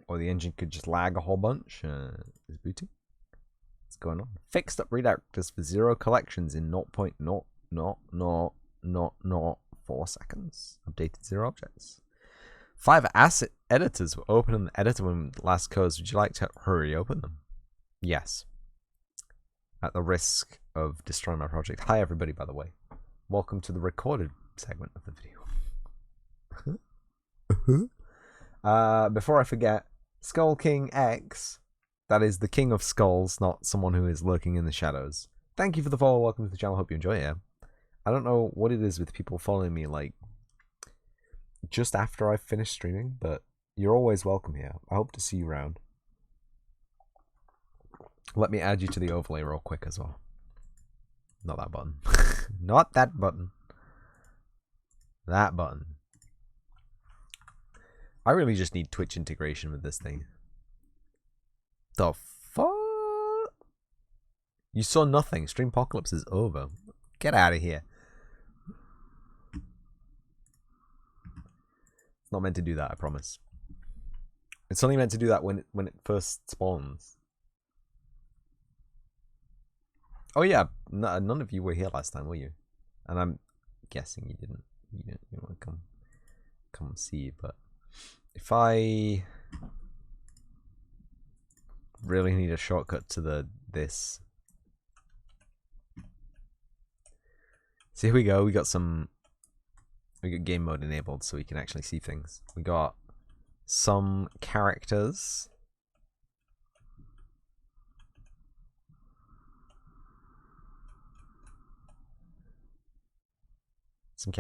or the engine could just lag a whole bunch. Is booting? What's going on? Fixed up redirectors for 0 collections in 0.00004 seconds. Updated 0 objects. 5 asset editors were open in the editor when last closed. Would you like to hurry open them? Yes. At the risk of destroying my project. Hi everybody, by the way. Welcome to the recorded segment of the video. Before I forget, Skull King X, that is the King of Skulls, not someone who is lurking in the shadows. Thank you for the follow. Welcome to the channel. Hope you enjoy it. I don't know what it is with people following me like just after I've finished streaming, but you're always welcome here. I hope to see you around. Let me add you to the overlay real quick as well. Not that button. Not that button. That button. I really just need Twitch integration with this thing. The fuck? You saw nothing. Streampocalypse is over. Get out of here. It's not meant to do that, I promise. It's only meant to do that when it first spawns. Oh yeah, none of you were here last time, were you? And I'm guessing you didn't. You want to come see, but if I really need a shortcut to this. So here we go. We got game mode enabled so we can actually see things. We got some characters. We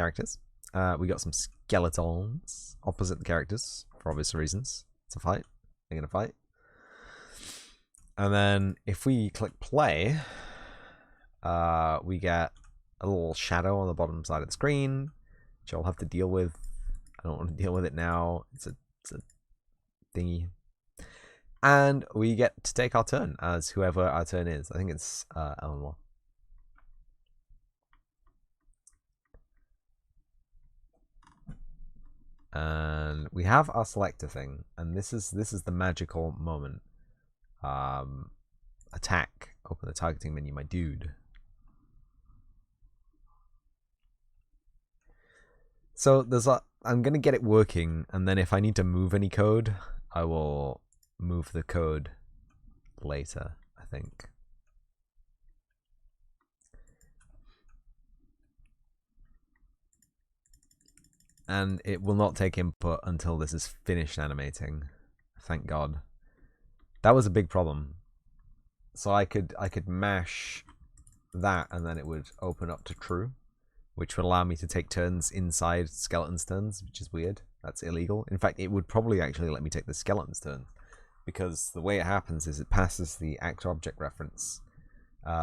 got some skeletons opposite the characters for obvious reasons. It's a fight. They're gonna fight. And then if we click play, we get a little shadow on the bottom side of the screen, which I'll have to deal with. I don't want to deal with it now. It's a thingy. And we get to take our turn as whoever our turn is. I think it's Eleanor. And we have our selector thing, and this is the magical moment. Attack. Open the targeting menu, my dude. So I'm gonna get it working, and then if I need to move any code, I will move the code later, I think. And it will not take input until this is finished animating. Thank God. That was a big problem. So I could mash that and then it would open up to true, which would allow me to take turns inside skeleton's turns, which is weird. That's illegal. In fact, it would probably actually let me take the skeleton's turn, because the way it happens is it passes the actor object reference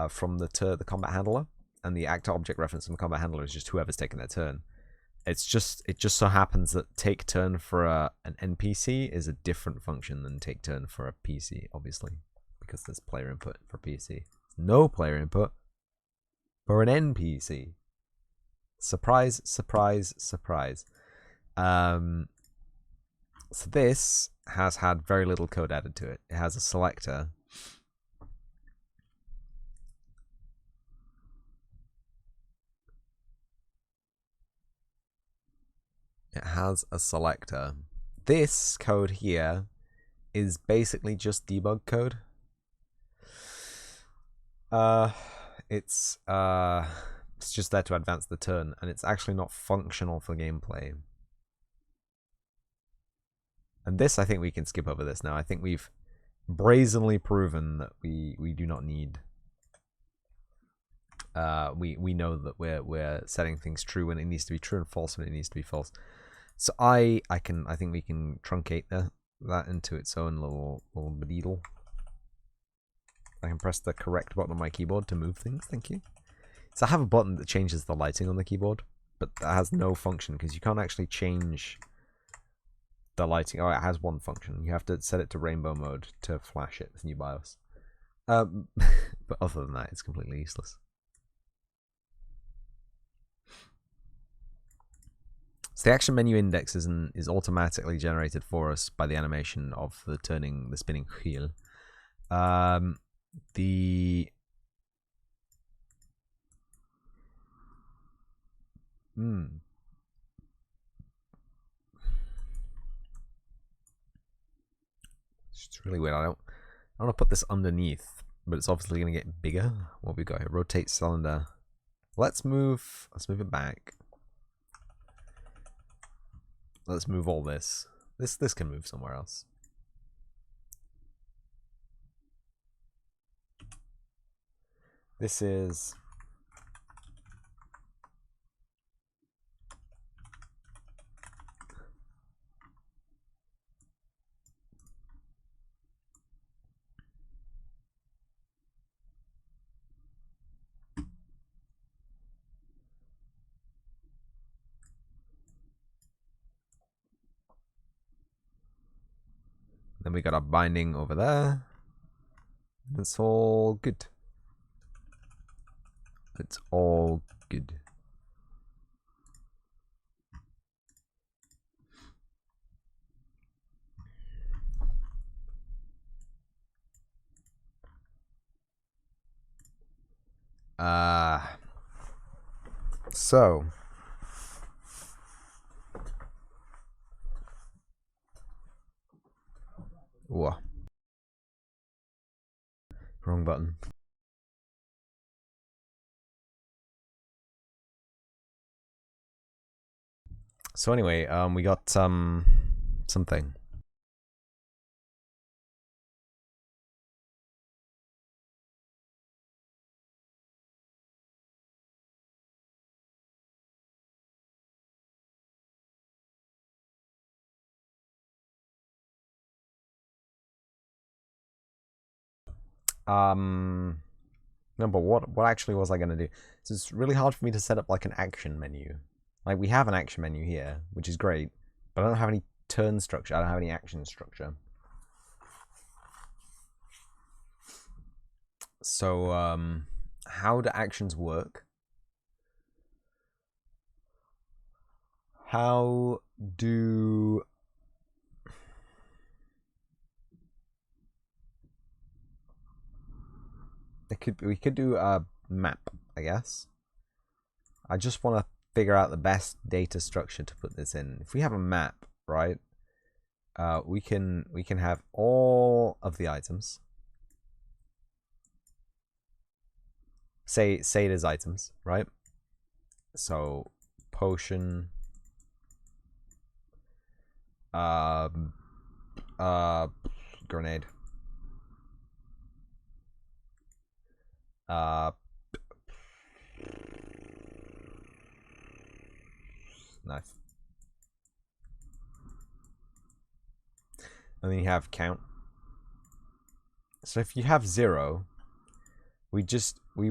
from the combat handler, and the actor object reference from the combat handler is just whoever's taking their turn. It just so happens that take turn for an NPC is a different function than take turn for a PC, obviously, because there's player input for PC. No player input for an NPC. Surprise, surprise, surprise. So this has had very little code added to it. It has a selector. It has a selector. This code here is basically just debug code. It's just there to advance the turn, and it's actually not functional for gameplay. And this, I think we can skip over this now. I think we've brazenly proven that we do not need. We know that we're setting things true when it needs to be true and false when it needs to be false. So I think we can truncate that into its own little bedeedle. I can press the correct button on my keyboard to move things. Thank you. So I have a button that changes the lighting on the keyboard, but that has no function because you can't actually change the lighting. Oh, it has one function. You have to set it to rainbow mode to flash it with new BIOS. But other than that, it's completely useless. So the action menu index is automatically generated for us by the animation of the spinning wheel. The It's really weird. I want to put this underneath, but it's obviously going to get bigger. What we got here? Rotate cylinder. Let's move it back. Let's move all this. This can move somewhere else. This is then we got our binding over there. It's all good. It's all good. So whoa. Wrong button. So anyway, we got something. No, but what actually was I gonna do? So it's really hard for me to set up like an action menu. Like we have an action menu here, which is great, but I don't have any turn structure. I don't have any action structure. So how do actions work? How do we could do a map, I guess. I just want to figure out the best data structure to put this in. If we have a map, right, we can have all of the items. Say it is items, right? So potion, grenade, knife. And then you have count. So if you have 0, we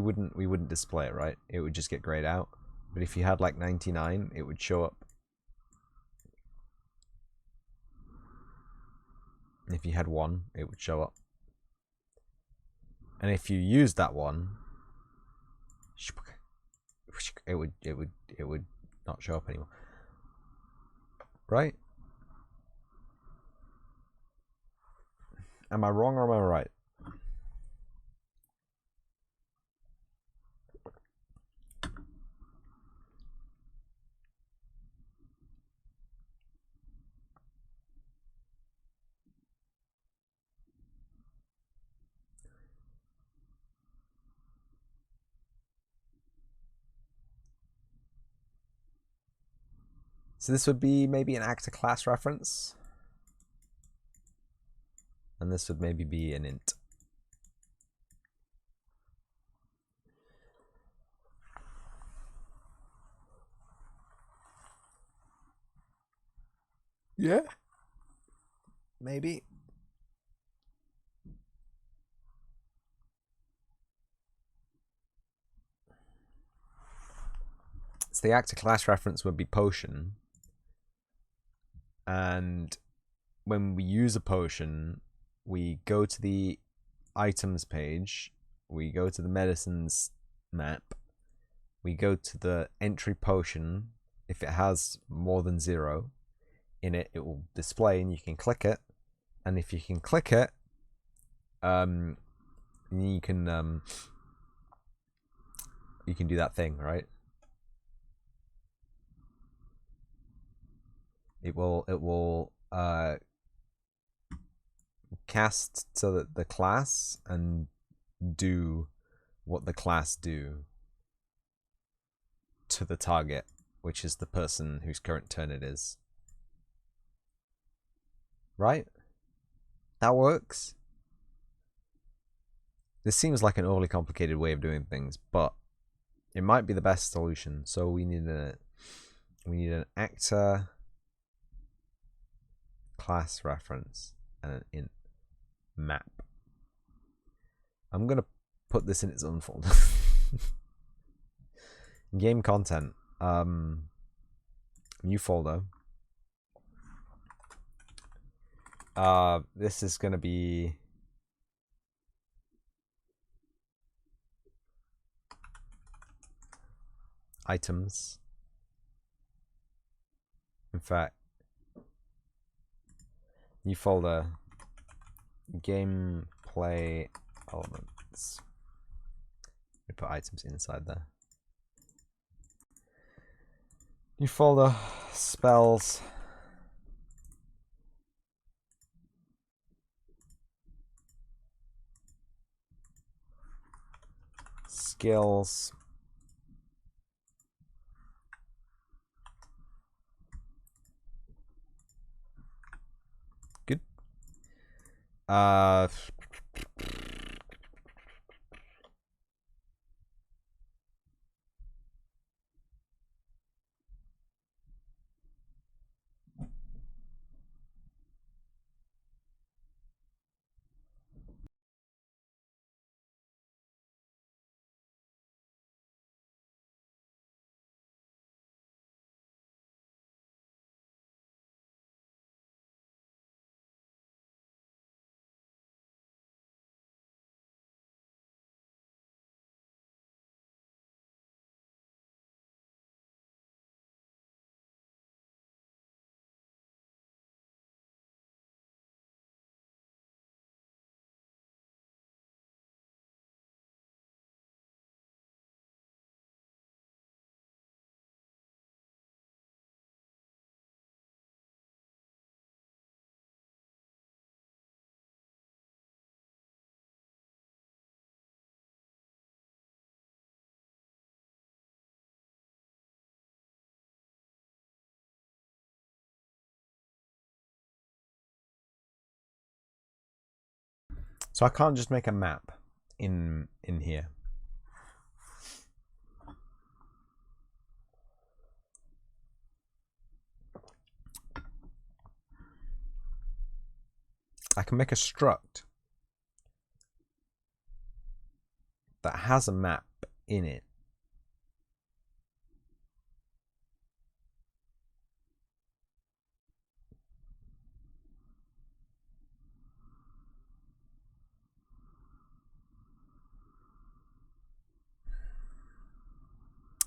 wouldn't display it, right? It would just get grayed out. But if you had like 99, it would show up. If you had 1, it would show up. And if you use that one, it would not show up anymore. Right? Am I wrong or am I right? So this would be maybe an actor class reference. And this would maybe be an int. Yeah. Maybe. So the actor class reference would be potion. And when we use a potion, we go to the items page, we go to the medicines map, we go to the entry potion, if it has more than 0 in it, it will display and you can click it. And if you can click it, you can do that thing, right? It will cast to the class and do what the class do to the target, which is the person whose current turn it is. Right? That works. This seems like an overly complicated way of doing things, but it might be the best solution. So we need an actor class reference and an int map. I'm gonna put this in its own folder. Game content. New folder. This is gonna be items. In fact, new folder, gameplay elements. We put items inside there. New folder, spells. Skills. Good. So I can't just make a map in here. I can make a struct that has a map in it.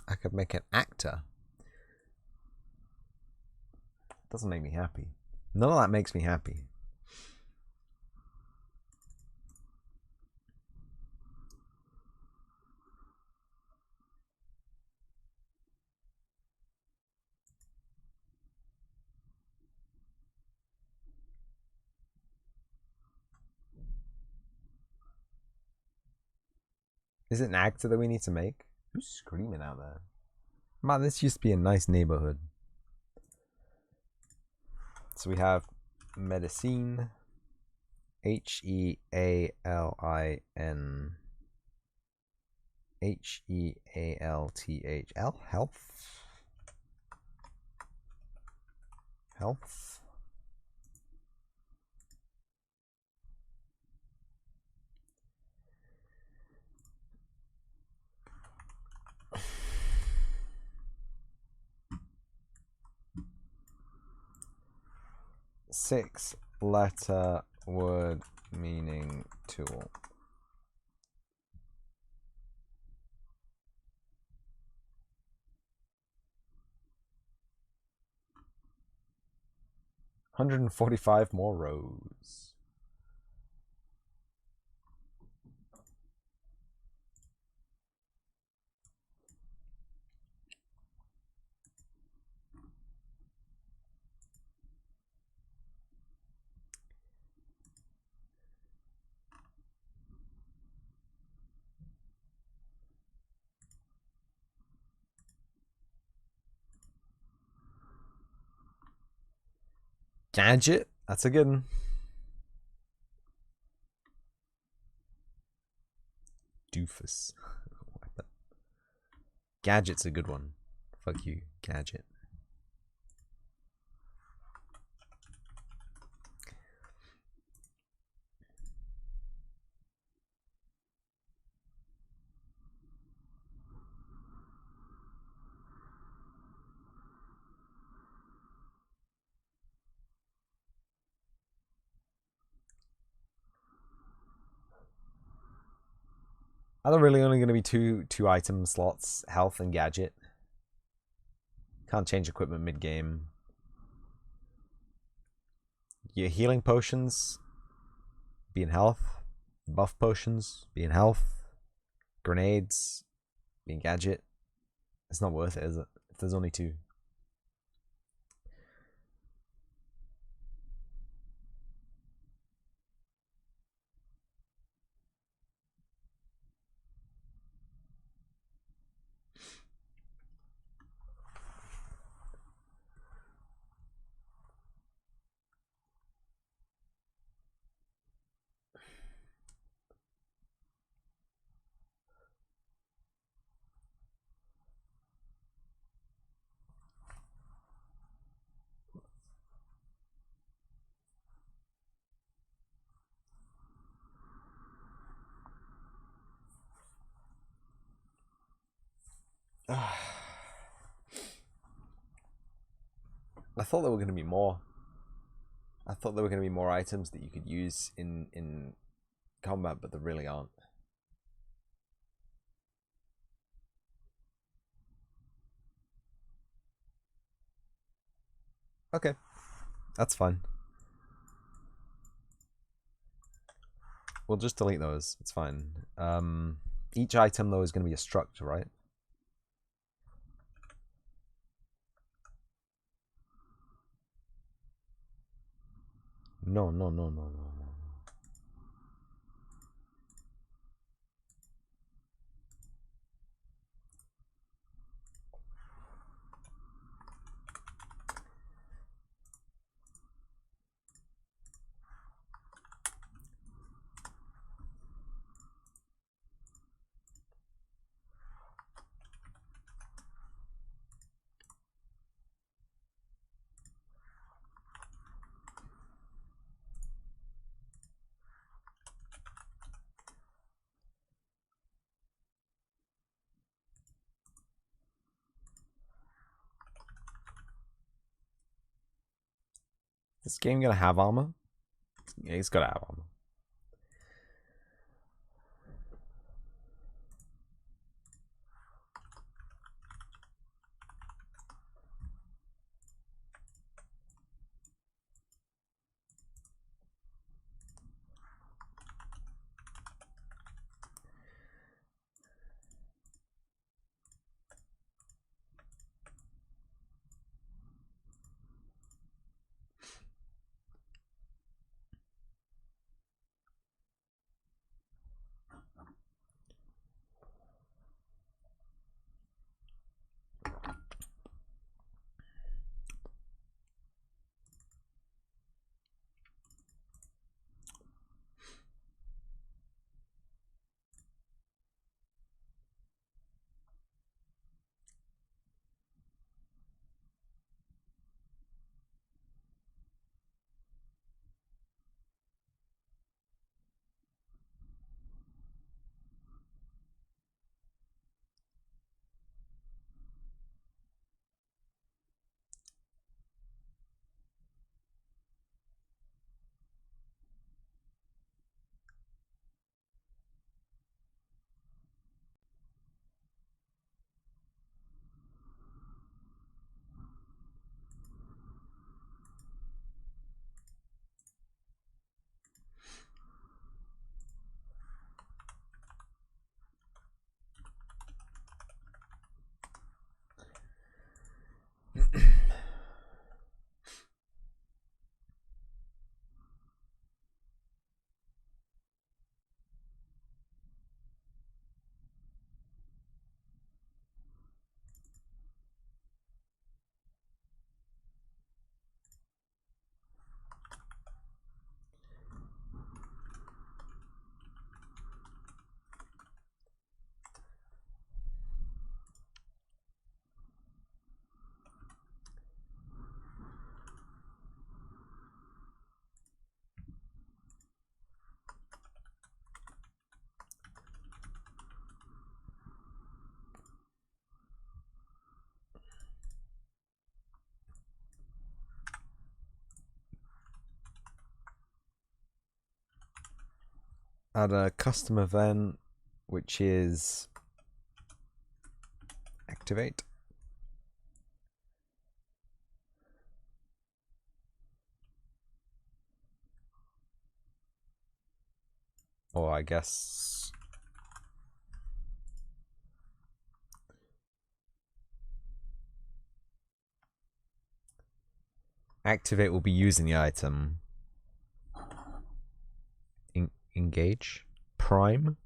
I could make an actor. Doesn't make me happy. None of that makes me happy. Is it an actor that we need to make? Who's screaming out there? Man, this used to be a nice neighborhood. So we have medicine, Healin, Healthl, health. Six-letter word meaning tool. 145 more rows. Gadget, that's a good one. Doofus. Gadget's a good one. Fuck you, Gadget. Are there really only going to be two item slots, health and gadget? Can't change equipment mid-game. Your healing potions be in health. Buff potions be in health. Grenades be in gadget. It's not worth it, is it? If there's only two. I thought there were going to be more. I thought there were going to be more items that you could use in combat, but there really aren't. Okay, that's fine. We'll just delete those. It's fine. Each item though is going to be a structure, right? No. This game gonna have armor? Yeah, it's gotta have armor. add a custom event, which is activate. Or I guess activate will be using the item. Engage prime.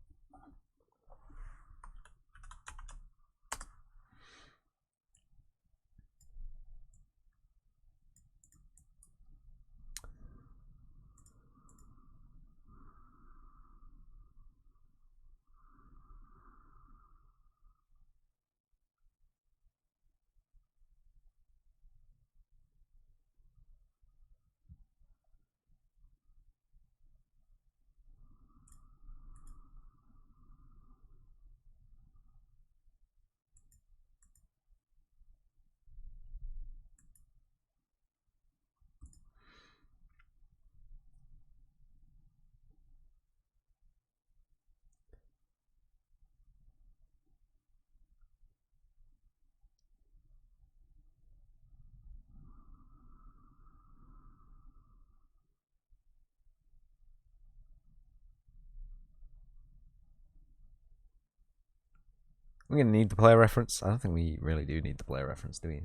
We're going to need the player reference. I don't think we really do need the player reference, do we?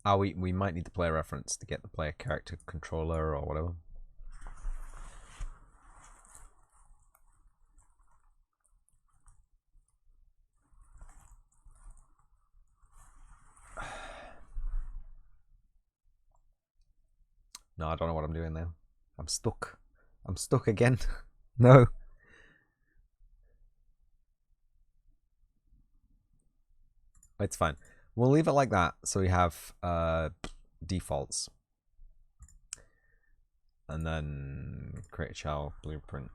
Oh, we might need the player reference to get the player character controller or whatever. No, I don't know what I'm doing now. I'm stuck. I'm stuck again. No. It's fine. We'll leave it like that so we have defaults. And then create a child blueprint.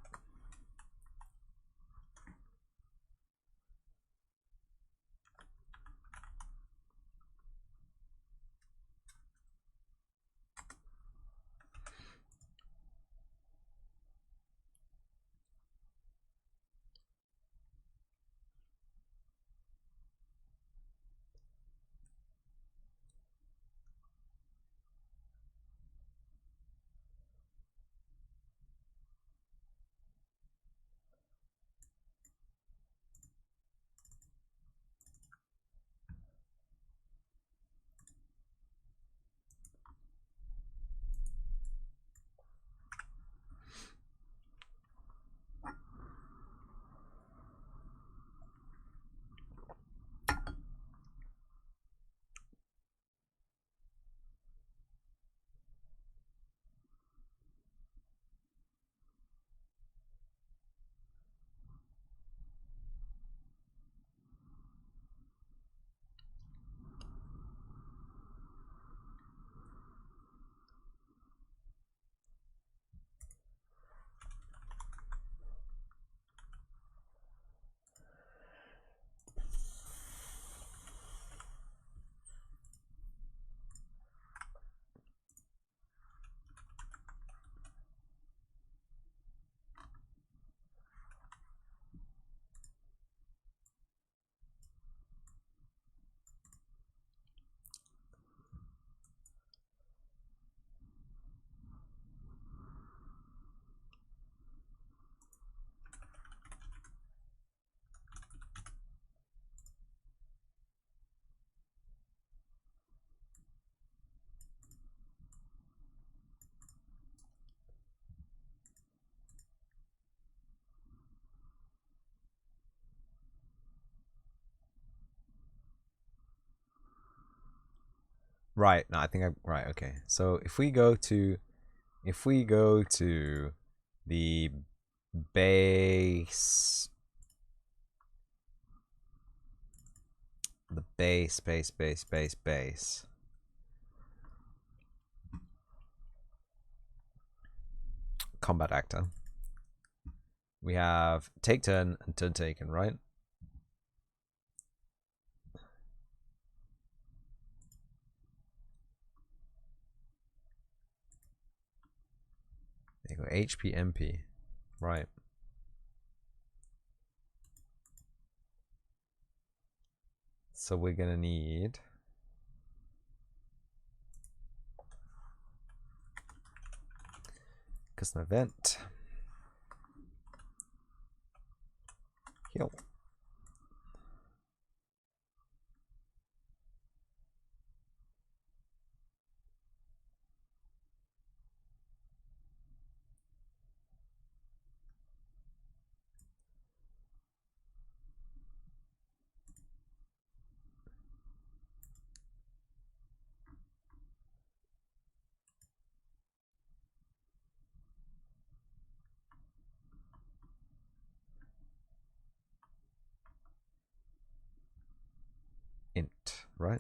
Right. No, I think right. Okay. So if we go to the base, base combat actor, we have take turn and turn taken, right? equal HP MP. Right. So we're gonna need custom event heal. Int, right?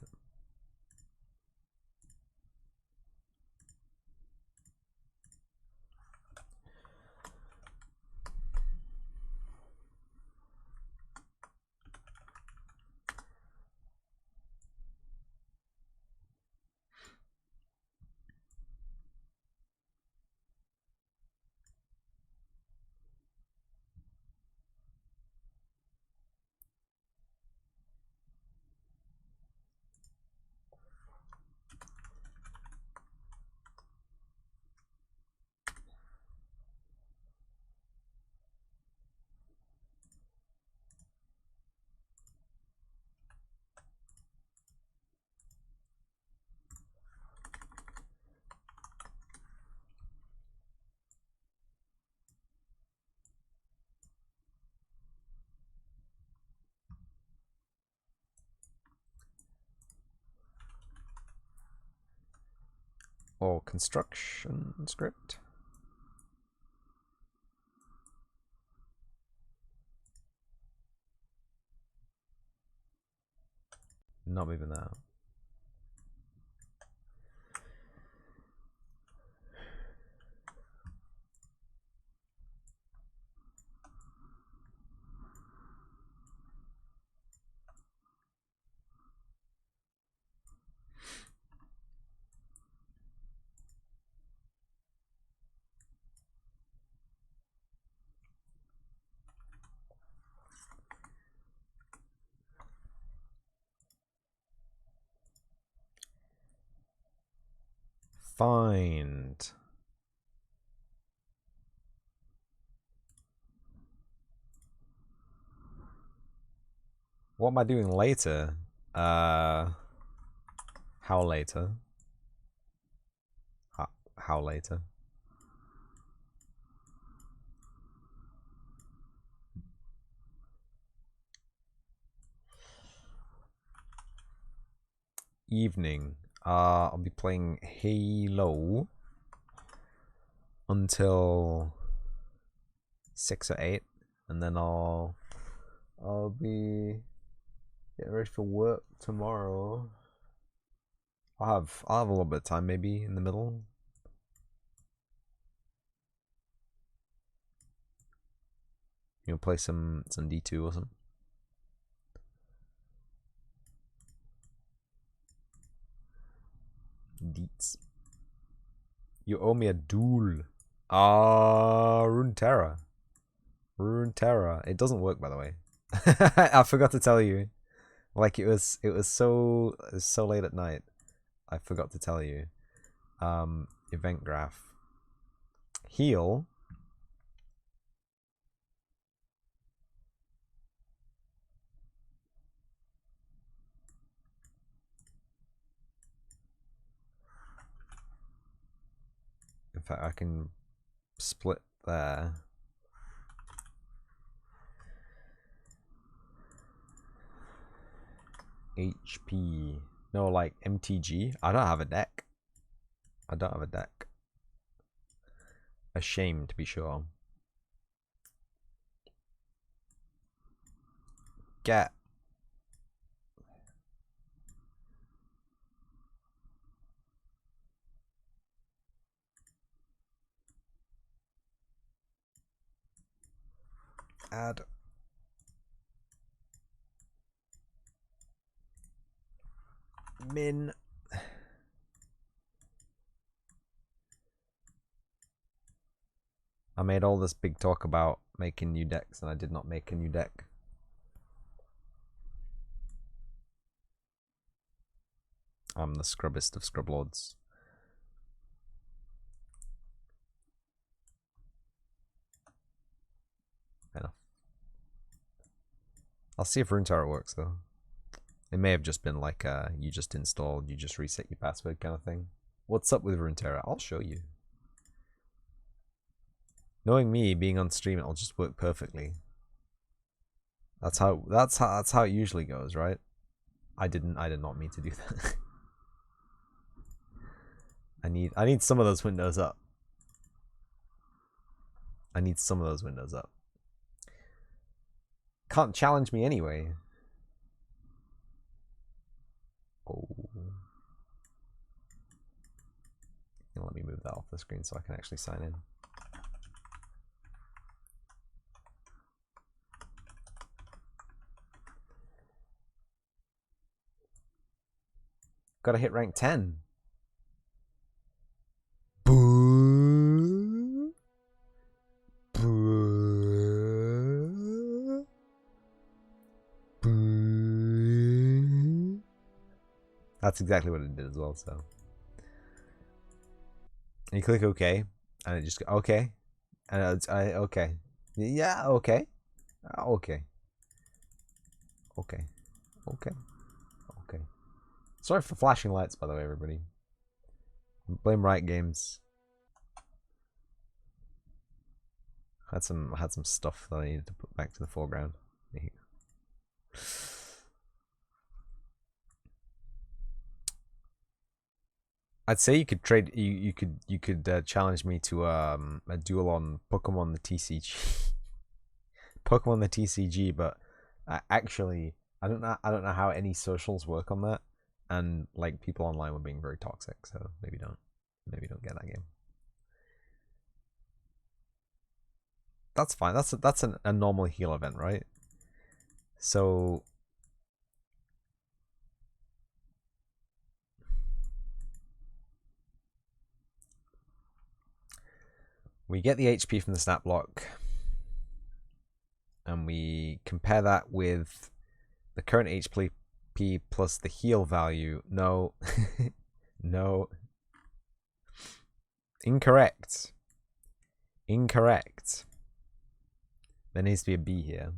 Or construction script. Not moving that. Find. What am I doing later? How later? How later? Evening. I'll be playing Halo until 6 or 8, and then I'll be getting ready for work tomorrow. I'll have a little bit of time maybe in the middle. You'll play some D2 or something. Deets. You owe me a duel. Runeterra. Runeterra. It doesn't work, by the way. I forgot to tell you. Like it was so late at night. I forgot to tell you. Event graph. Heal. In fact, I can split there. HP. No, like MTG. I don't have a deck. I don't have a deck. A shame, to be sure. Get. Add. Min. made all this big talk about making new decks, and I did not make a new deck. I'm the scrubbest of scrublords. Fair enough. I'll see if Runeterra works though. It may have just been like you just installed, you just reset your password kind of thing. What's up with Runeterra? I'll show you. Knowing me, being on stream, it'll just work perfectly. That's how it usually goes, right? I did not mean to do that. I need some of those windows up. I need some of those windows up. Can't challenge me anyway. Oh. Let me move that off the screen so I can actually sign in. Gotta hit rank 10. Boo. Boo. Boo. That's exactly what it did as well, so. And you click OK, and it just OK. And it's OK. Yeah, OK. OK. OK. OK. OK. Sorry for flashing lights, by the way, everybody. Blame Riot Games. Had some stuff that I needed to put back to the foreground. I'd say you could trade. You could challenge me to a duel on Pokemon the TCG. Pokemon the TCG, but actually, I don't know how any socials work on that, and like people online were being very toxic. So maybe don't get that game. That's fine. That's a normal heal event, right? So we get the HP from the snap block, and we compare that with the current HP plus the heal value. No. No. Incorrect. Incorrect. There needs to be a B here.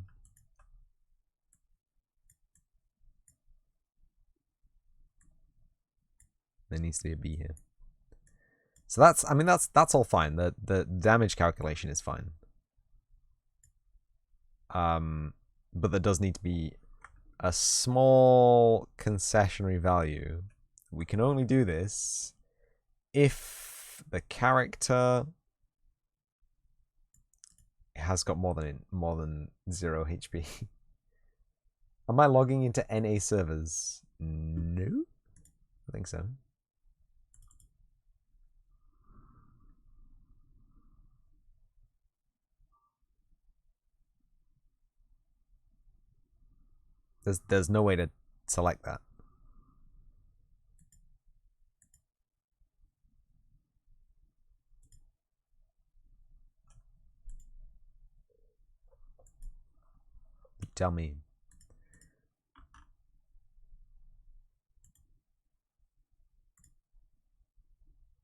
There needs to be a B here. So that's all fine. The damage calculation is fine. But there does need to be a small concessionary value. We can only do this if the character has got more than 0 HP. Am I logging into NA servers? No, I think so. There's no way to select that. Tell me.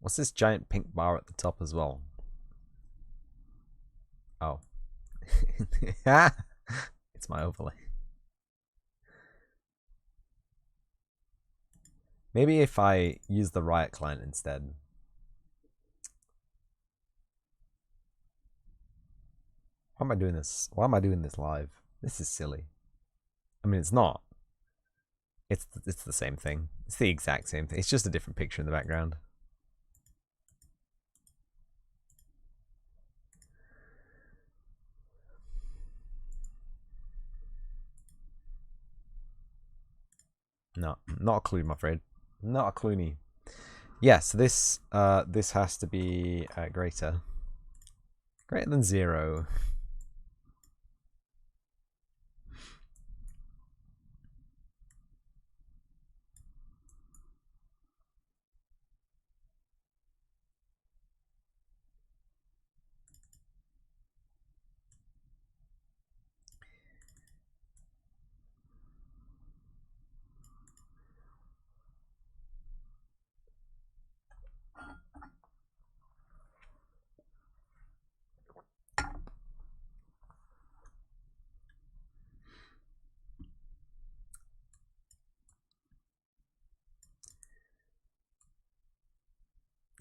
What's this giant pink bar at the top as well? Oh. It's my overlay. Maybe if I use the Riot client instead. Why am I doing this? Why am I doing this live? This is silly. I mean, it's not. It's the same thing. It's the exact same thing. It's just a different picture in the background. No, not a clue, I'm afraid. Not a clue-ny. Yeah, so this has to be greater than 0.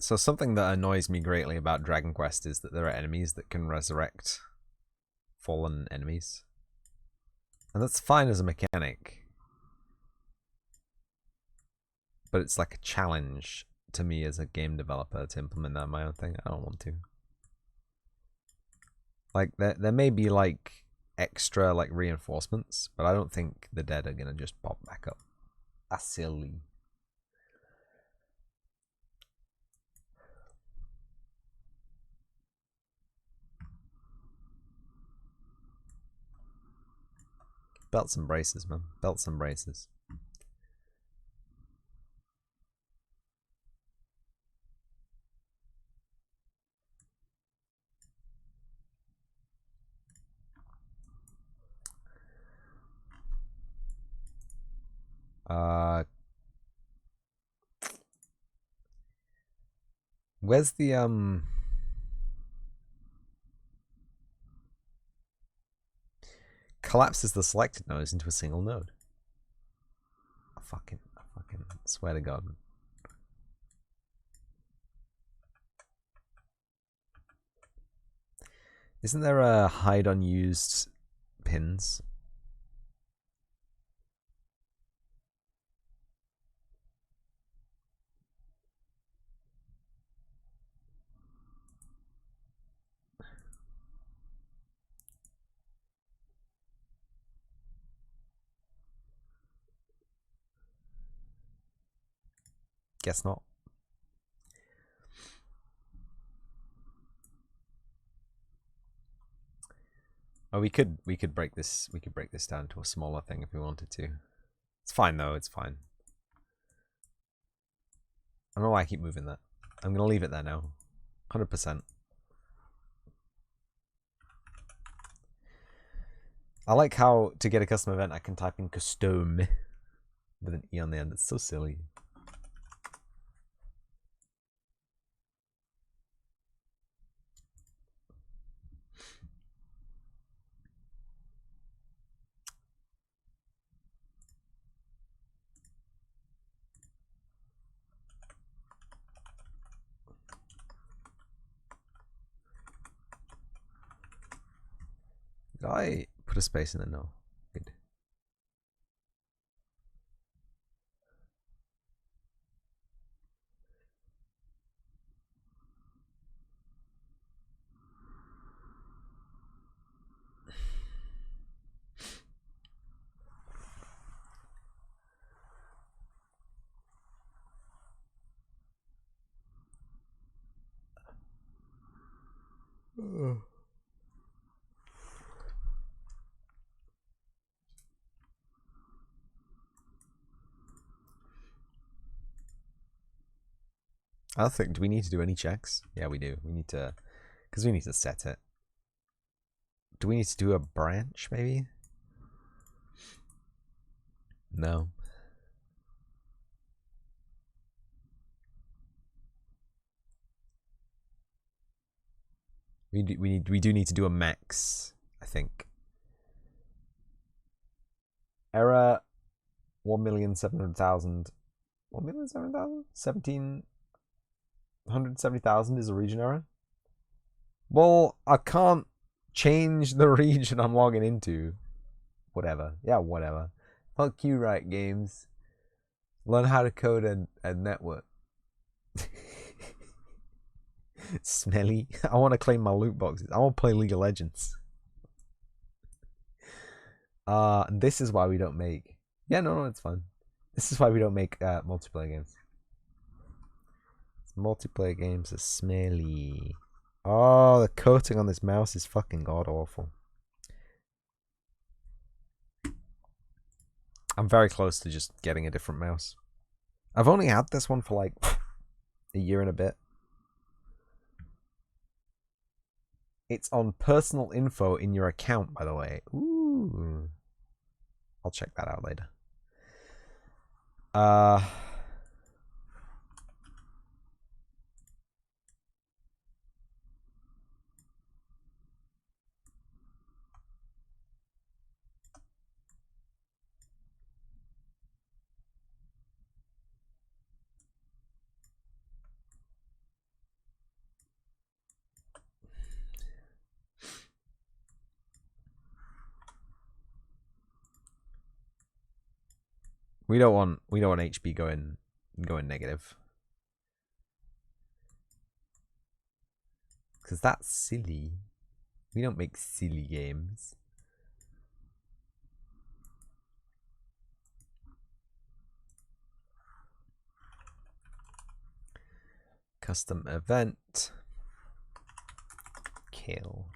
So something that annoys me greatly about Dragon Quest is that there are enemies that can resurrect fallen enemies. And that's fine as a mechanic. But it's like a challenge to me as a game developer to implement that in my own thing. I don't want to. Like, there may be, like, extra, like, reinforcements, but I don't think the dead are gonna just pop back up. That's silly. Belts and braces, man. Belts and braces. Where's the collapses the selected nodes into a single node? I fucking swear to God. Isn't there a hide unused pins? Guess not. Oh, we could break this down to a smaller thing if we wanted to. It's fine though, it's fine. I don't know why I keep moving that. I'm gonna leave it there now. 100%. I like how to get a custom event I can type in custom with an E on the end. It's so silly. Did I put a space in there? No. Good. I think, do we need to do any checks? Yeah, we do. We need to, because we need to set it. Do we need to do a branch, maybe? No. We do need to do a max, I think. Error 1,700,000. 1,700,000? 1,770,000 is a region error. Well, I can't change the region I'm logging into. Whatever. Yeah, whatever. Fuck you, Riot Games. Learn how to code a network. Smelly. I want to claim my loot boxes. I want to play League of Legends. This is why we don't make... Yeah, no, it's fine. This is why we don't make multiplayer games. Multiplayer games are smelly. Oh, the coating on this mouse is fucking god awful. I'm very close to just getting a different mouse. I've only had this one for like a year and a bit. It's on personal info in your account, by the way. Ooh. I'll check that out later. We don't want HP going negative. Because that's silly. We don't make silly games. Custom event. Kill.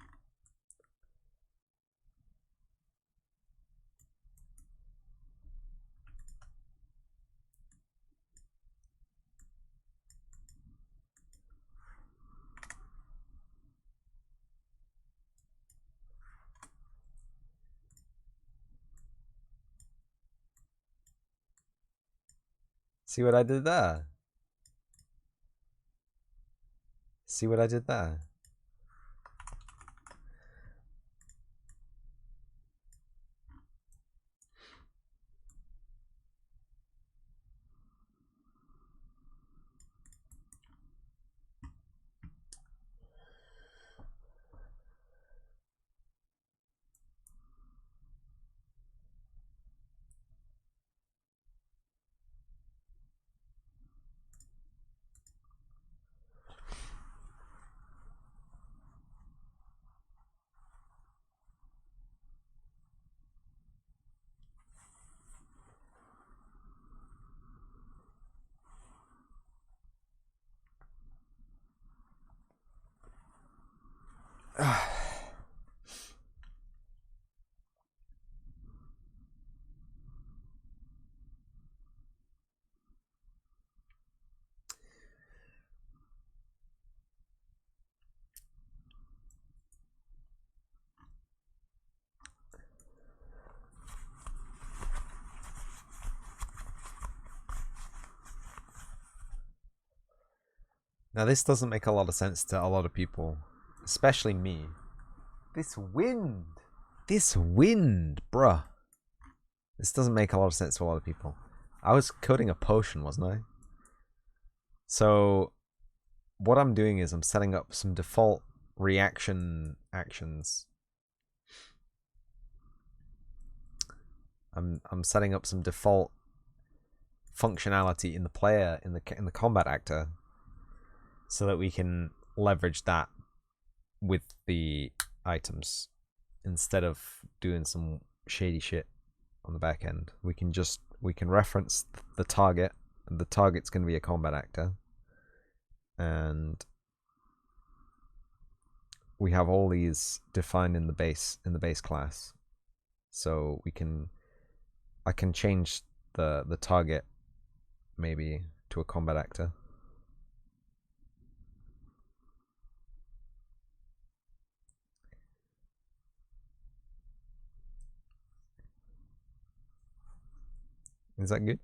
See what I did there? See what I did there? Now this doesn't make a lot of sense to a lot of people, especially me. This wind, bruh. This doesn't make a lot of sense to a lot of people. I was coding a potion, wasn't I? So what I'm doing is I'm setting up some default reaction actions. I'm setting up some default functionality in the player in the combat actor, so that we can leverage that with the items instead of doing some shady shit on the back end. We can reference the target, and the target's going to be a combat actor, and we have all these defined in the base class. So I can change the target maybe to a combat actor. Is that good?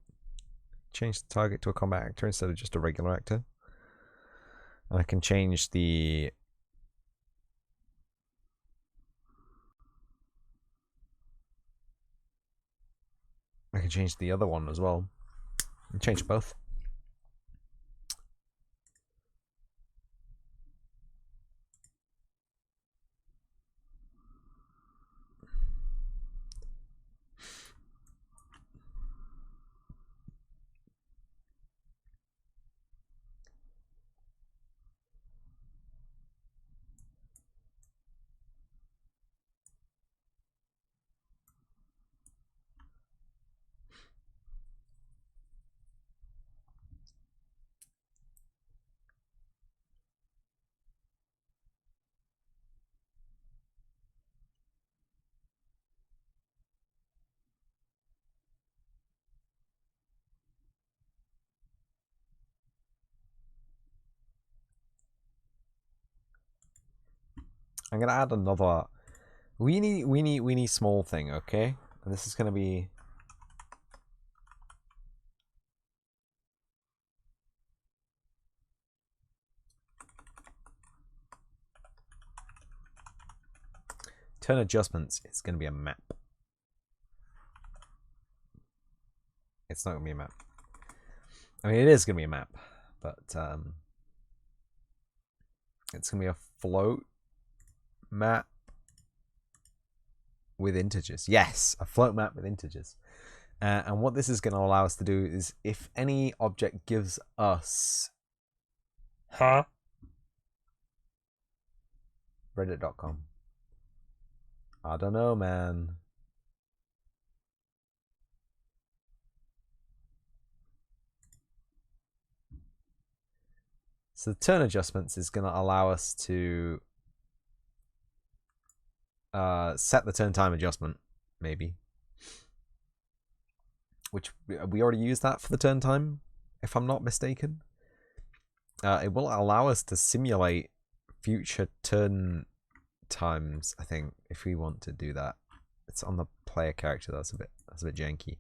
Change the target to a combat actor instead of just a regular actor. And I can change the other one as well. And change both. I'm gonna add another weenie small thing, okay? And this is gonna be turn adjustments. It's gonna be a map. It's not gonna be a map. I mean, it is gonna be a map, but it's gonna be a float map with integers. Yes, a float map with integers. And what this is going to allow us to do is if any object gives us reddit.com. I don't know, man. So the turn adjustments is going to allow us to set the turn time adjustment, maybe. Which we already used that for the turn time, if I'm not mistaken. It will allow us to simulate future turn times, I think, if we want to do that. It's on the player character, that's a bit janky.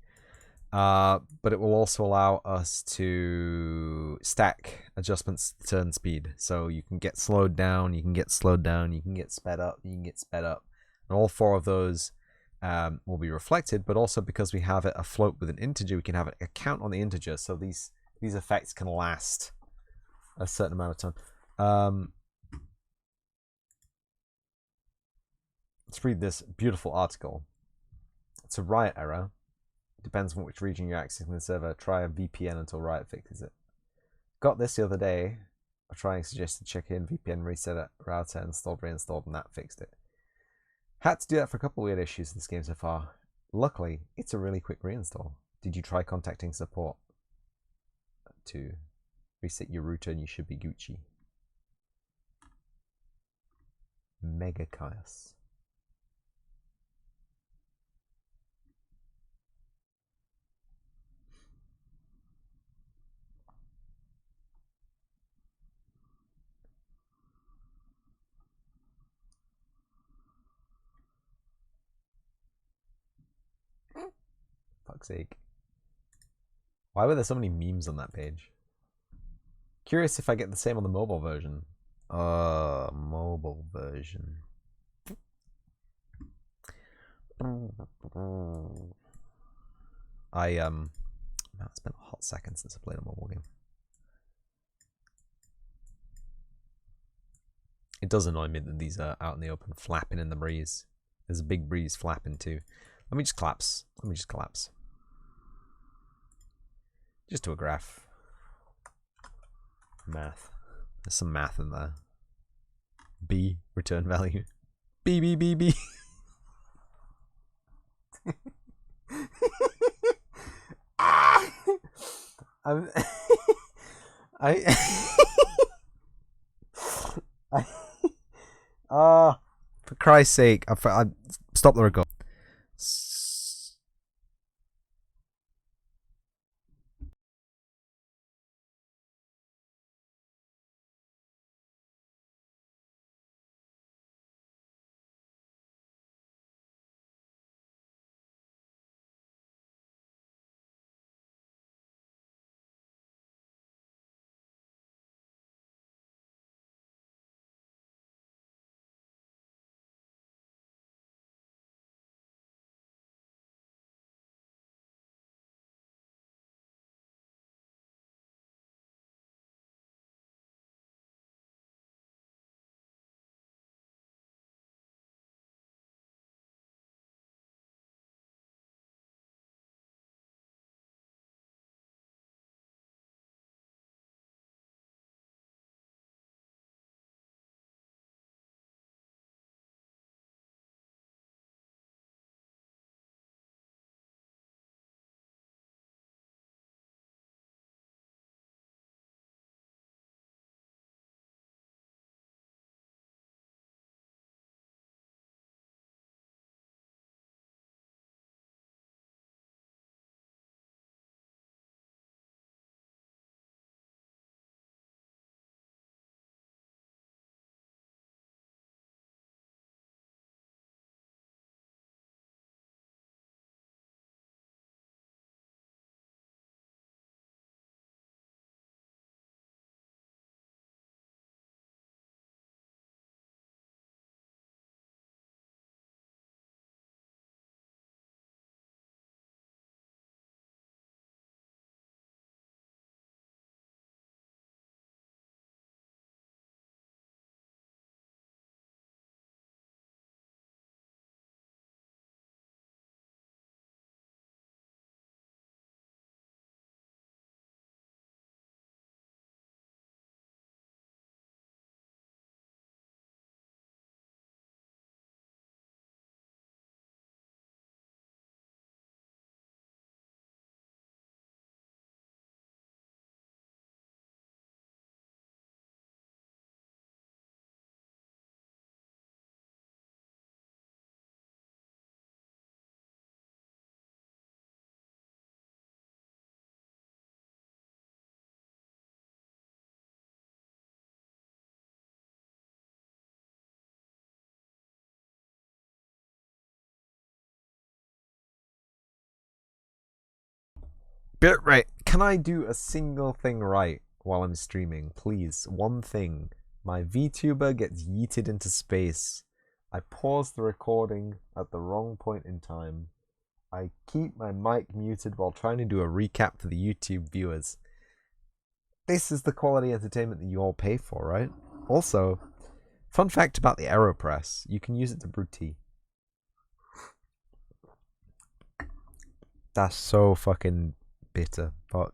But it will also allow us to stack adjustments to turn speed. So you can get slowed down, you can get slowed down, you can get sped up, you can get sped up. And all four of those will be reflected, but also because we have it afloat with an integer, we can have a count on the integer. So these effects can last a certain amount of time. Let's read this beautiful article. It's a Riot error. Depends on which region you're accessing the server. Try a VPN until Riot fixes it. Got this the other day. I trying suggested check-in, VPN reset it, router installed, reinstalled, and that fixed it. Had to do that for a couple of weird issues in this game so far. Luckily, it's a really quick reinstall. Did you try contacting support to reset your router and you should be Gucci? Mega chaos. Fuck's sake. Why were there so many memes on that page? Curious if I get the same on the mobile version. Mobile version. Man, it's been a hot second since I played a mobile game. It does annoy me that these are out in the open, flapping in the breeze. There's a big breeze flapping too. Let me just collapse. Just do a graph. Math. There's some math in there. B, return value. B, B, B, B. For Christ's sake, I stop the record. Bitrate. Can I do a single thing right while I'm streaming? Please, one thing. My VTuber gets yeeted into space. I pause the recording at the wrong point in time. I keep my mic muted while trying to do a recap for the YouTube viewers. This is the quality entertainment that you all pay for, right? Also, fun fact about the AeroPress. You can use it to brew tea. That's so fucking bitter, but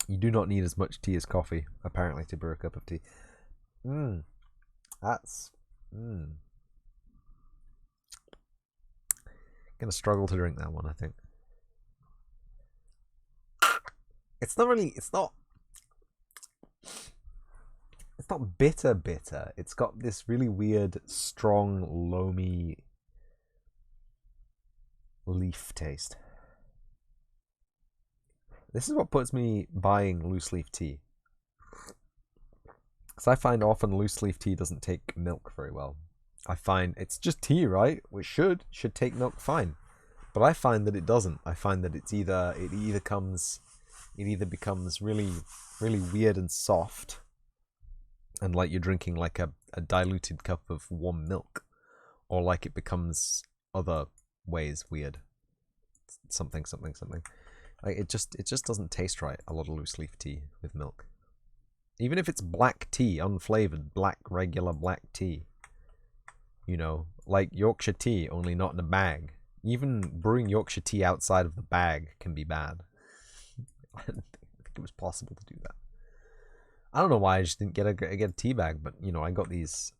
you do not need as much tea as coffee, apparently, to brew a cup of tea. That's gonna struggle to drink that one, I think. It's not bitter. It's got this really weird, strong, loamy leaf taste. This is what puts me buying loose leaf tea. Because I find often loose leaf tea doesn't take milk very well. I find it's just tea, right? Which should take milk fine. But I find that it doesn't. I find that it either becomes really, really weird and soft, and like you're drinking like a diluted cup of warm milk, or like it becomes other ways weird. Something. Like it just doesn't taste right. A lot of loose leaf tea with milk, even if it's black tea, unflavored regular black tea. You know, like Yorkshire tea, only not in a bag. Even brewing Yorkshire tea outside of the bag can be bad. I didn't think it was possible to do that. I don't know why I just didn't get a tea bag, but you know, I got these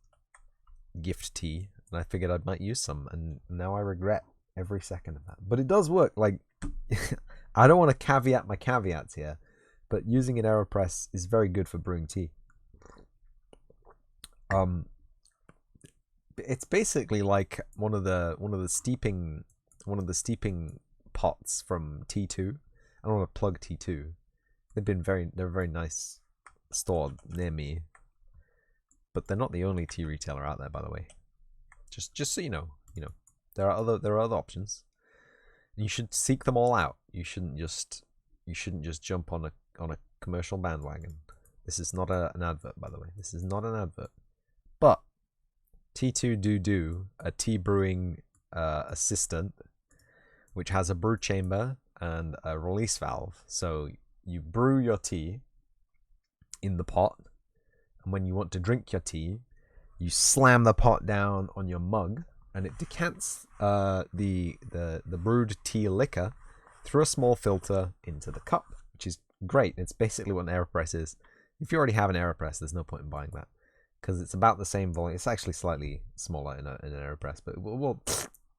gift tea, and I figured I might use some, and now I regret every second of that. But it does work. Like, I don't want to caveat my caveats here, but using an AeroPress is very good for brewing tea. It's basically like one of the steeping pots from T2. I don't want to plug T2. They're a very nice store near me, but they're not the only tea retailer out there, by the way. Just so you know, there are other options. You should seek them all out. You shouldn't just jump on a commercial bandwagon. This is not an advert, by the way. This is not an advert. But T2 do a tea brewing assistant, which has a brew chamber and a release valve. So you brew your tea in the pot, and when you want to drink your tea, you slam the pot down on your mug, and it decants the brewed tea liquor through a small filter into the cup, which is great. It's basically what an AeroPress is. If you already have an AeroPress, there's no point in buying that, because it's about the same volume. It's actually slightly smaller in an AeroPress, but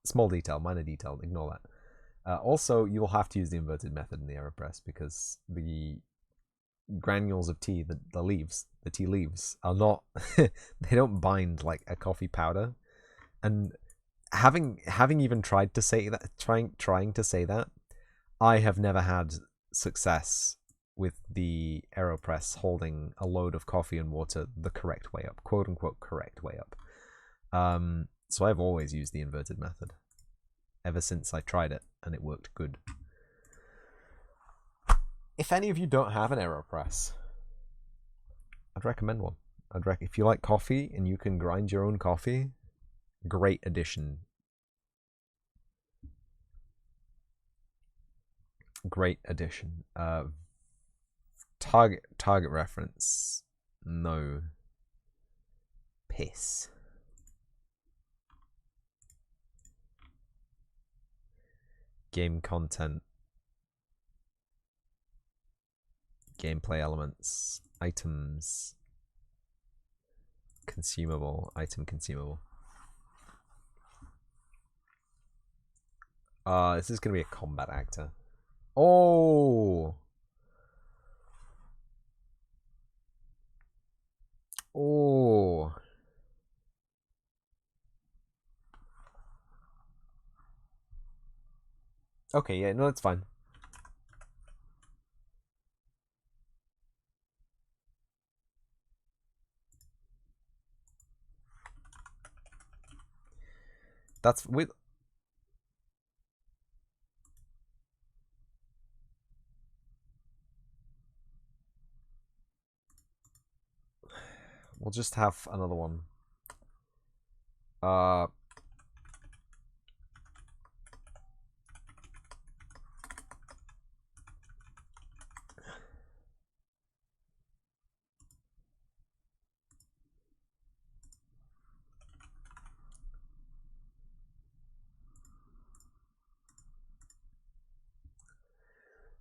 small detail, minor detail, ignore that. Also, you'll have to use the inverted method in the AeroPress, because the granules of tea, the tea leaves, are not they don't bind like a coffee powder. And having even tried to say that, trying to say that, I have never had success with the AeroPress holding a load of coffee and water the correct way up, quote unquote correct way up. So I've always used the inverted method ever since I tried it, and it worked good. If any of you don't have an AeroPress, I'd recommend one. If you like coffee and you can grind your own coffee, great addition. Great addition. Target reference. No. Piss. Game content. Gameplay elements. Items. Consumable. Item consumable. This is gonna be a combat actor. Oh. Oh. Okay, yeah, no, that's fine. That's with We'll just have another one.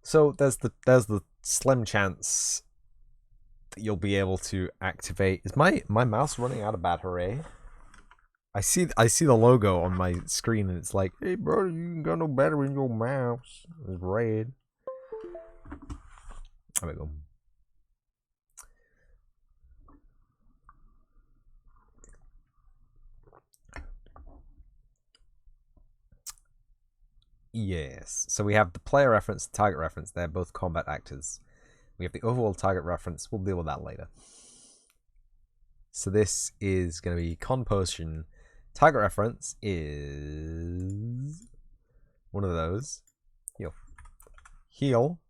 So there's the slim chance that you'll be able to activate. Is my mouse running out of battery? I see the logo on my screen and it's like, hey bro, you ain't got no battery in your mouse. It's red. There we go. Yes. So we have the player reference, target reference. They're both combat actors. We have the overall target reference. We'll deal with that later. So this is going to be con potion. Target reference is one of those. Heal. Heal.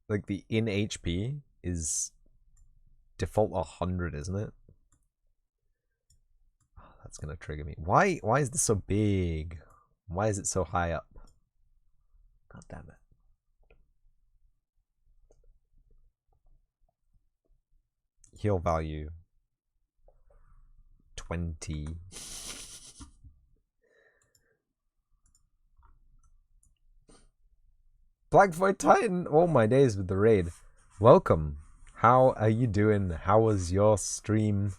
Like the in HP is default 100, isn't it? Oh, that's going to trigger me. Why is this so big? Why is it so high up? God damn it. Heal value 20. Black Void Titan, oh my days with the raid. Welcome. How are you doing? How was your stream?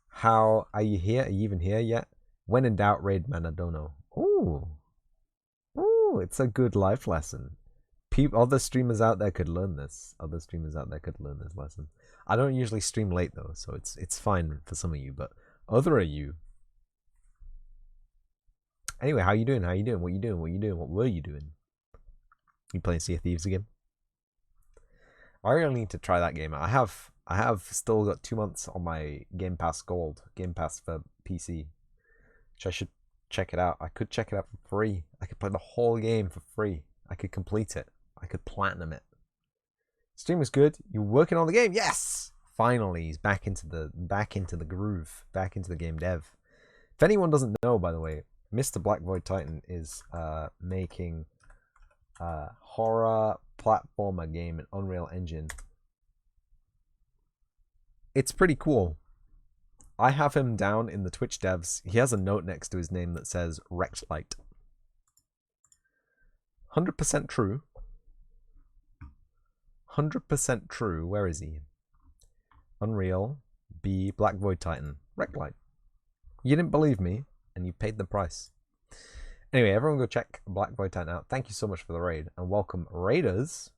How are you here? Are you even here yet? When in doubt, raid man, I don't know. Ooh. Ooh, it's a good life lesson. Other streamers out there could learn this. Other streamers out there could learn this lesson. I don't usually stream late though, so it's fine for some of you, but other of you. Anyway, how you doing? How you doing? What you doing? What you doing? What were you doing? You playing Sea of Thieves again? I really need to try that game. I have still got 2 months on my Game Pass Gold, Game Pass for PC, which I should check it out. I could check it out for free. I could play the whole game for free. I could complete it. I could platinum it. Stream was good. You're working on the game. Yes, finally, he's back into the groove, back into the game dev. If anyone doesn't know, by the way, Mr. Black Void Titan is making a horror platformer game in Unreal Engine. It's pretty cool. I have him down in the Twitch devs. He has a note next to his name that says Wrecked Light. 100% true. 100% true. Where is he? Unreal B Black Void Titan. Wrecked Light. You didn't believe me, and you paid the price. Anyway, everyone go check Black Void Titan out. Thank you so much for the raid, and welcome raiders.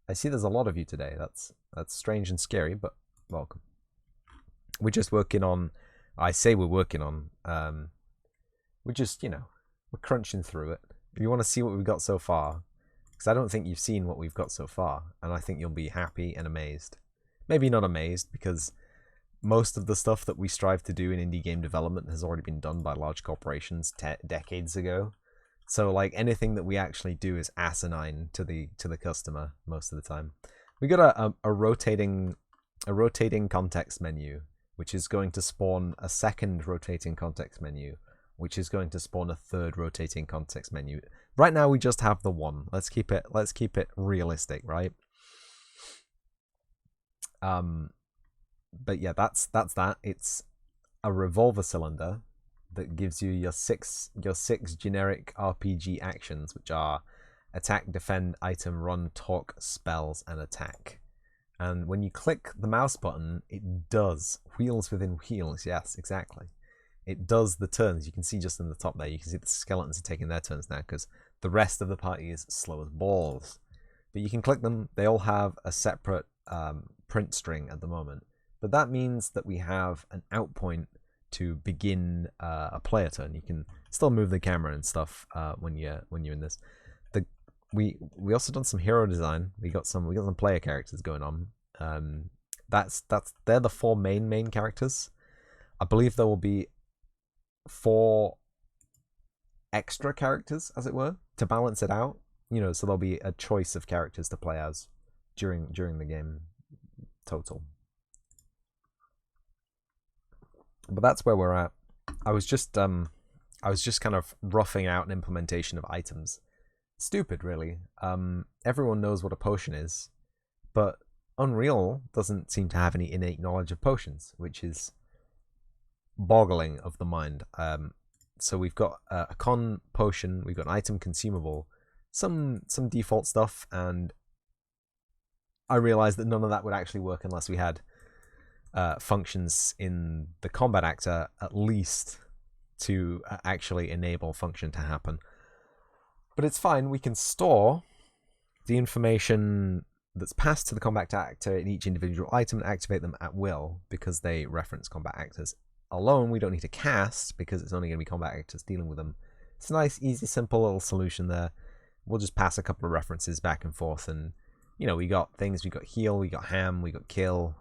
I see there's a lot of you today. That's strange and scary, but welcome. We're just working on. I say we're working on. We're just, we're crunching through it. If you want to see what we've got so far, because I don't think you've seen what we've got so far, and I think you'll be happy and amazed. Maybe not amazed, because most of the stuff that we strive to do in indie game development has already been done by large corporations decades ago. So like anything that we actually do is asinine to the customer most of the time. We got a rotating context menu, which is going to spawn a second rotating context menu, which is going to spawn a third rotating context menu. Right now we just have the one. Let's keep it realistic, right? But yeah, that's that. It's a revolver cylinder that gives you your six generic RPG actions, which are attack, defend, item, run, talk, spells, and attack. And when you click the mouse button, it does wheels within wheels. Yes, exactly. It does the turns. You can see just in the top there, you can see the skeletons are taking their turns now because the rest of the party is slow as balls. But you can click them. They all have a separate print string at the moment. But that means that we have an out point to begin a player turn. You can still move the camera and stuff when you're in this. We also done some hero design. We got some player characters going on. They're the four main characters. I believe there will be 4 extra characters, as it were, to balance it out. you know, so there'll be a choice of characters to play as during the game total. But that's where we're at. I was just kind of roughing out an implementation of items. Stupid, really. Everyone knows what a potion is, but Unreal doesn't seem to have any innate knowledge of potions, which is boggling of the mind. So we've got a con potion, we've got an item consumable, some default stuff, and I realized that none of that would actually work unless we had functions in the combat actor, at least, to actually enable function to happen. But it's fine, we can store the information that's passed to the combat actor in each individual item and activate them at will, because they reference combat actors. Alone, we don't need to cast, because it's only going to be combat actors dealing with them. It's a nice, easy, simple little solution there. We'll just pass a couple of references back and forth, and, you know, we got things, we got heal, we got ham, we got kill,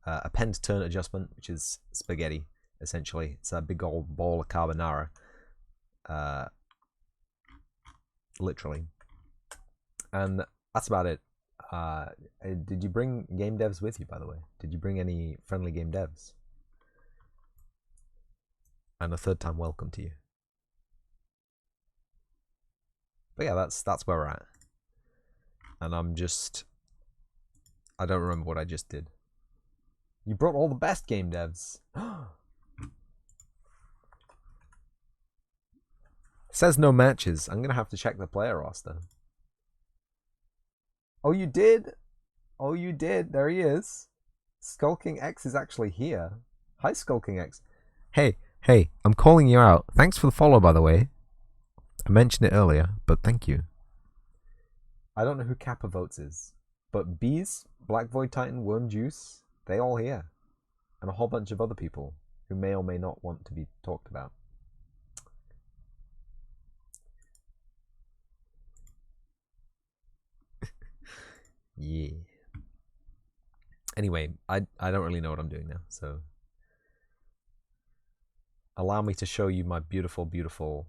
append turn adjustment, which is spaghetti, essentially. It's a big old ball of carbonara. Literally. And that's about it. Did you bring game devs with you, by the way? Did you bring any friendly game devs? And a third time welcome to you. But yeah, that's where we're at. And I don't remember what I just did. You brought all the best game devs. Says no matches. I'm gonna have to check the player roster. Oh, you did? Oh, you did. There he is. Skulking X is actually here. Hi, Skulking X. Hey, I'm calling you out. Thanks for the follow, by the way. I mentioned it earlier, but thank you. I don't know who Kappa Votes is, but Bees, Black Void Titan, Worm Juice, they all here. And a whole bunch of other people who may or may not want to be talked about. Yeah. Anyway, I don't really know what I'm doing now, so allow me to show you my beautiful, beautiful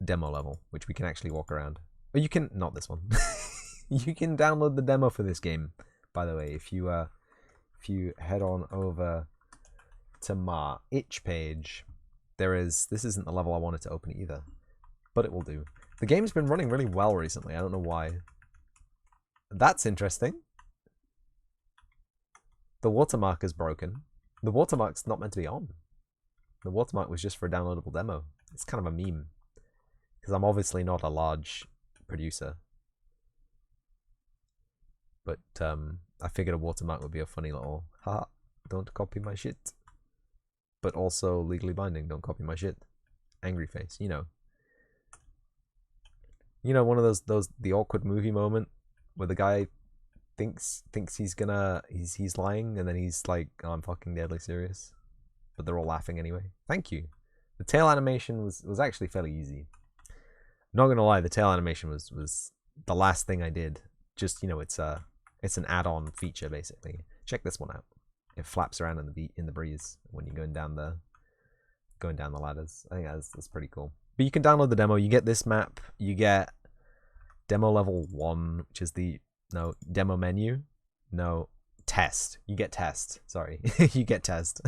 demo level, which we can actually walk around. Oh, you can, not this one. You can download the demo for this game, by the way, if you head on over to my itch page. This isn't the level I wanted to open either, but it will do. The game's been running really well recently. I don't know why. That's interesting. The watermark is broken. The watermark's not meant to be on. The watermark was just for a downloadable demo. It's kind of a meme, because I'm obviously not a large producer. But I figured a watermark would be a funny little, ha, don't copy my shit. But also legally binding, don't copy my shit. Angry face, you know. You know, one of those the awkward movie moment where the guy thinks he's lying, and then he's like, oh, I'm fucking deadly serious. But they're all laughing anyway. Thank you. The tail animation was actually fairly easy. Not gonna lie, the tail animation was the last thing I did. Just, you know, it's an add-on feature basically. Check this one out. It flaps around in the breeze when you're going down the ladders. I think that's pretty cool. But you can download the demo. You get this map. You get demo level 1, which is demo menu. No, test. You get test. Sorry, you get test.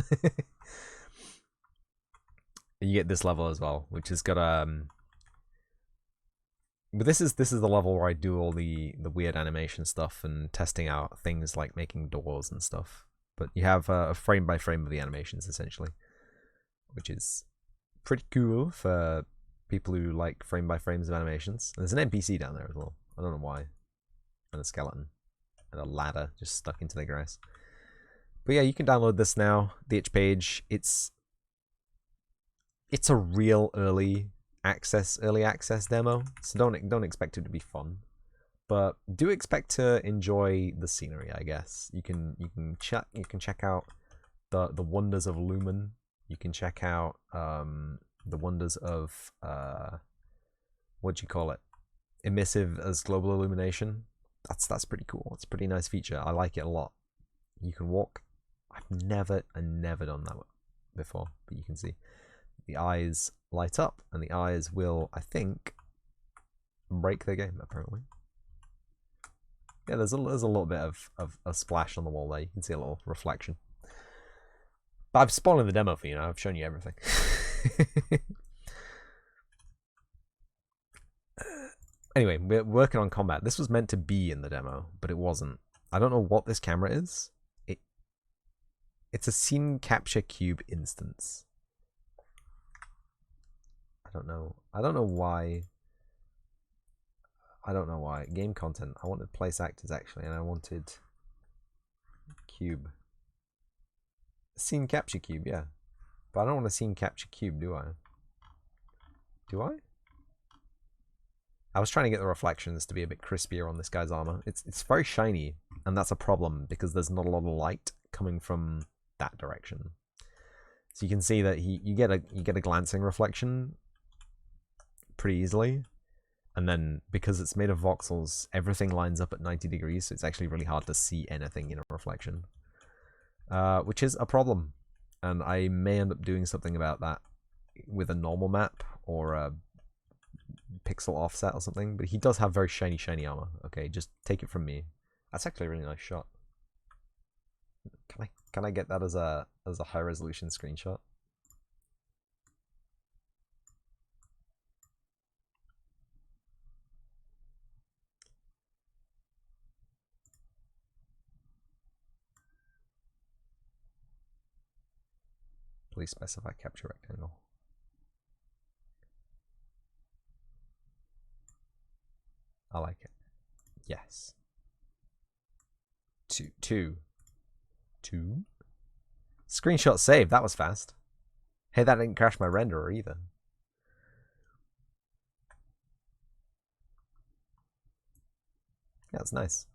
You get this level as well, which has got But this is the level where I do all the weird animation stuff and testing out things like making doors and stuff. But you have a frame by frame of the animations essentially, which is pretty cool for people who like frame by frames of animations. And there's an NPC down there as well. I don't know why. And a skeleton and a ladder just stuck into the grass. But yeah, you can download this now. The itch page. It's a real early access demo, so don't expect it to be fun, but do expect to enjoy the scenery. I guess you can check out the wonders of Lumen. You can check out the wonders of what do you call it, emissive as global illumination. That's pretty cool. It's a pretty nice feature. I like it a lot. You can walk. I've never done that before, but you can see the eyes light up, and the eyes will, I think, break their game, apparently. Yeah, there's a little bit of a splash on the wall there. You can see a little reflection. But I've spoiled the demo for you now. I've shown you everything. Anyway, we're working on combat. This was meant to be in the demo, but it wasn't. I don't know what this camera is. It's a scene capture cube instance. I don't know why. I don't know why. Game content. I wanted place actors actually, and I wanted cube. Scene capture cube, yeah. But I don't want a scene capture cube, do I? Do I? I was trying to get the reflections to be a bit crispier on this guy's armor. It's very shiny, and that's a problem because there's not a lot of light coming from that direction. So you can see that you get a glancing reflection pretty easily, and then because it's made of voxels, everything lines up at 90 degrees, so it's actually really hard to see anything in a reflection, which is a problem. And I may end up doing something about that with a normal map or a pixel offset or something. But he does have very shiny armor. Okay, just take it from me. That's actually a really nice shot. Can I get that as a high resolution screenshot? Please specify capture rectangle. I like it. Yes. Two. Screenshot saved. That was fast. Hey, that didn't crash my renderer either. Yeah, it's nice.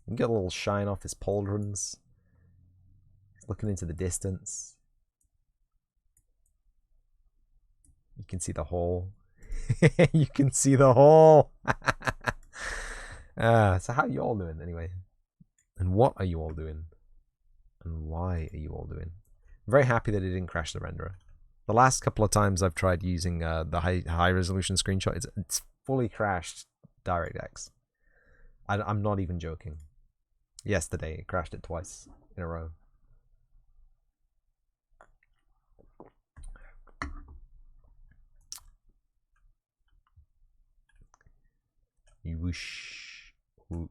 You can get a little shine off his pauldrons. He's looking into the distance. You can see the hole. You can see the hole. So how are you all doing anyway? And what are you all doing? And why are you all doing? I'm very happy that it didn't crash the renderer. The last couple of times I've tried using the high resolution screenshot, it's fully crashed DirectX. I'm not even joking. Yesterday it crashed it twice in a row. You wish. Ooh.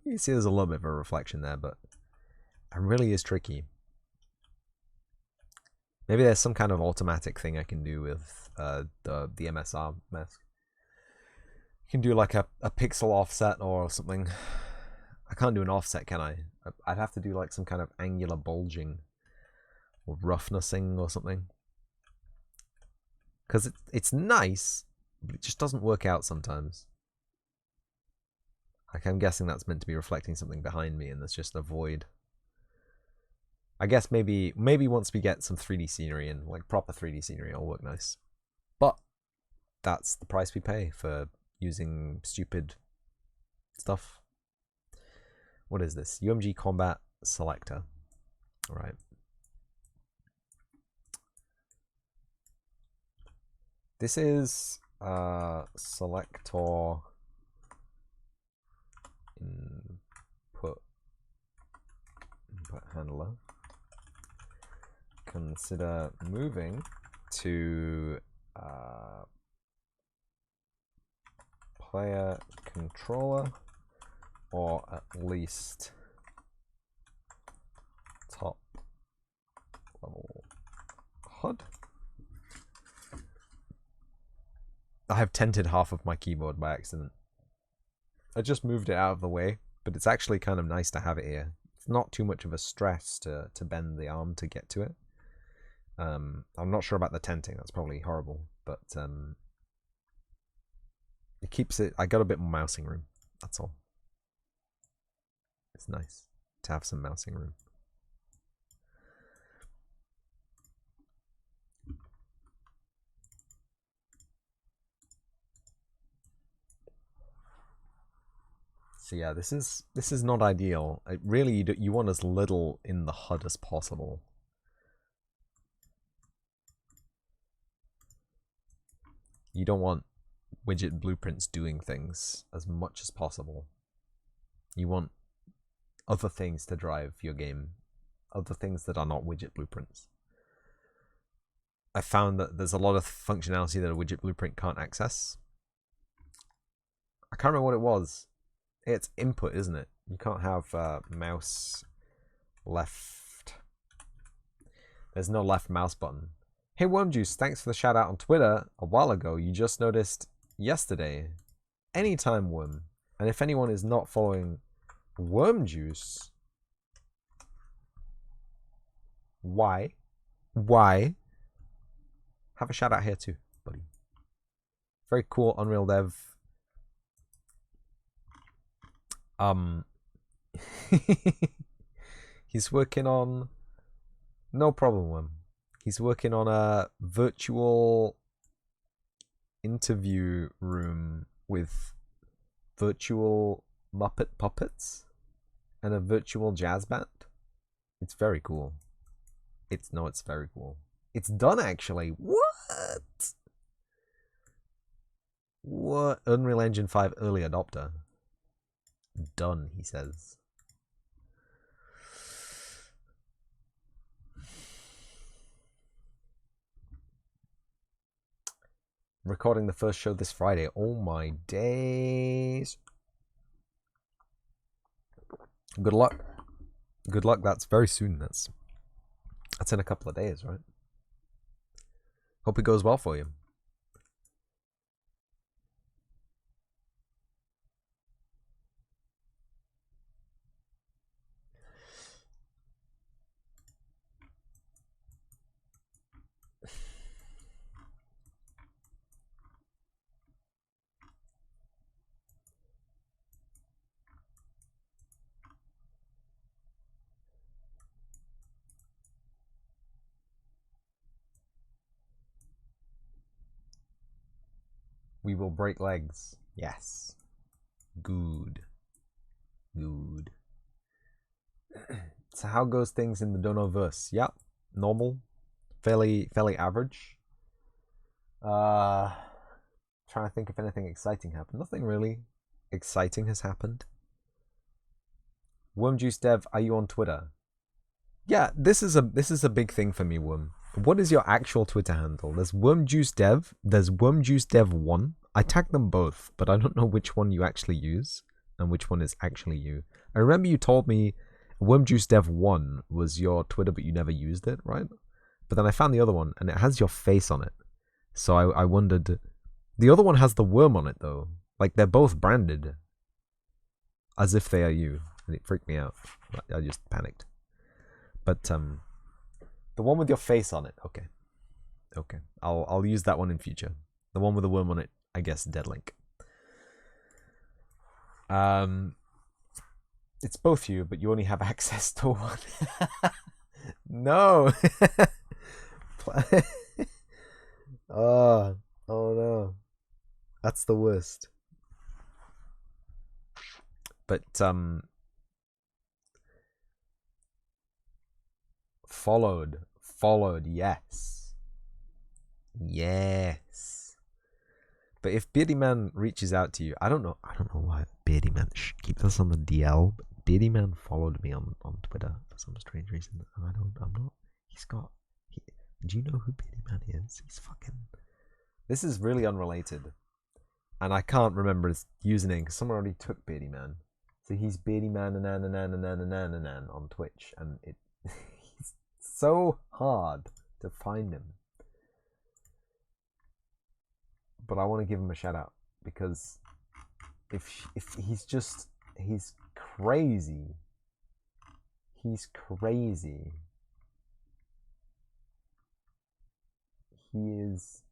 You see there's a little bit of a reflection there, but it really is tricky. Maybe there's some kind of automatic thing I can do with the MSR mask. You can do like a pixel offset or something. I can't do an offset, can I? I'd have to do like some kind of angular bulging or roughnesing or something. Because it's nice, but it just doesn't work out sometimes. Like, I'm guessing that's meant to be reflecting something behind me and there's just a void. I guess maybe once we get some 3D scenery and like proper 3D scenery, it'll work nice. But that's the price we pay for using stupid stuff. What is this? Umg Combat Selector. All right. This is selector input handler. Consider moving to player controller, or at least top level HUD. I have tented half of my keyboard by accident. I just moved it out of the way, but it's actually kind of nice to have it here. It's not too much of a stress to bend the arm to get to it. I'm not sure about the tenting. That's probably horrible, but it keeps it. I got a bit more mousing room. That's all. It's nice to have some mousing room. So yeah, this is not ideal. Really, you want as little in the HUD as possible. You don't want widget blueprints doing things as much as possible. You want other things to drive your game, other things that are not widget blueprints. I found that there's a lot of functionality that a widget blueprint can't access. I can't remember what it was. It's input, isn't it? You can't have mouse left. There's no left mouse button. Hey Wormjuice, thanks for the shout out on Twitter a while ago. You just noticed yesterday. Anytime Worm. And if anyone is not following Wormjuice, why? Have a shout out here too, buddy. Very cool Unreal Dev. He's working on, no problem, Worm. He's working on a virtual interview room with virtual Muppet puppets and a virtual jazz band. It's very cool. It's very cool. It's done actually. What? What? Unreal Engine 5 early adopter. Done, he says. Recording the first show this Friday. Oh my days. Good luck. Good luck. That's very soon. That's in a couple of days, right? Hope it goes well for you. We will break legs. Yes. Good. Good. So how goes things in the Donoverse? Yep. Normal. Fairly average. Trying to think if anything exciting happened. Nothing really exciting has happened. Wormjuice Dev, are you on Twitter? Yeah, this is a big thing for me, Worm. What is your actual Twitter handle? There's Wormjuice Dev. There's Wormjuice Dev 1. I tag them both, but I don't know which one you actually use and which one is actually you. I remember you told me Wormjuice Dev 1 was your Twitter, but you never used it, right? But then I found the other one, and it has your face on it. So I wondered... The other one has the worm on it, though. Like, they're both branded. As if they are you. And it freaked me out. I just panicked. But, the one with your face on it. Okay. Okay. I'll use that one in future. The one with the worm on it, I guess, dead link. It's both you, but you only have access to one. No. Oh no. That's the worst. But followed, yes. Yes. But if Beardy Man reaches out to you, I don't know why Beardy Man, keep this on the DL, but Beardy Man followed me on Twitter for some strange reason. And do you know who Beardy Man is? He's fucking... This is really unrelated. And I can't remember his username because someone already took Beardy Man. So he's Beardy Man on Twitch. And he's so hard to find him. But I want to give him a shout out because if he's crazy. He's crazy. He is,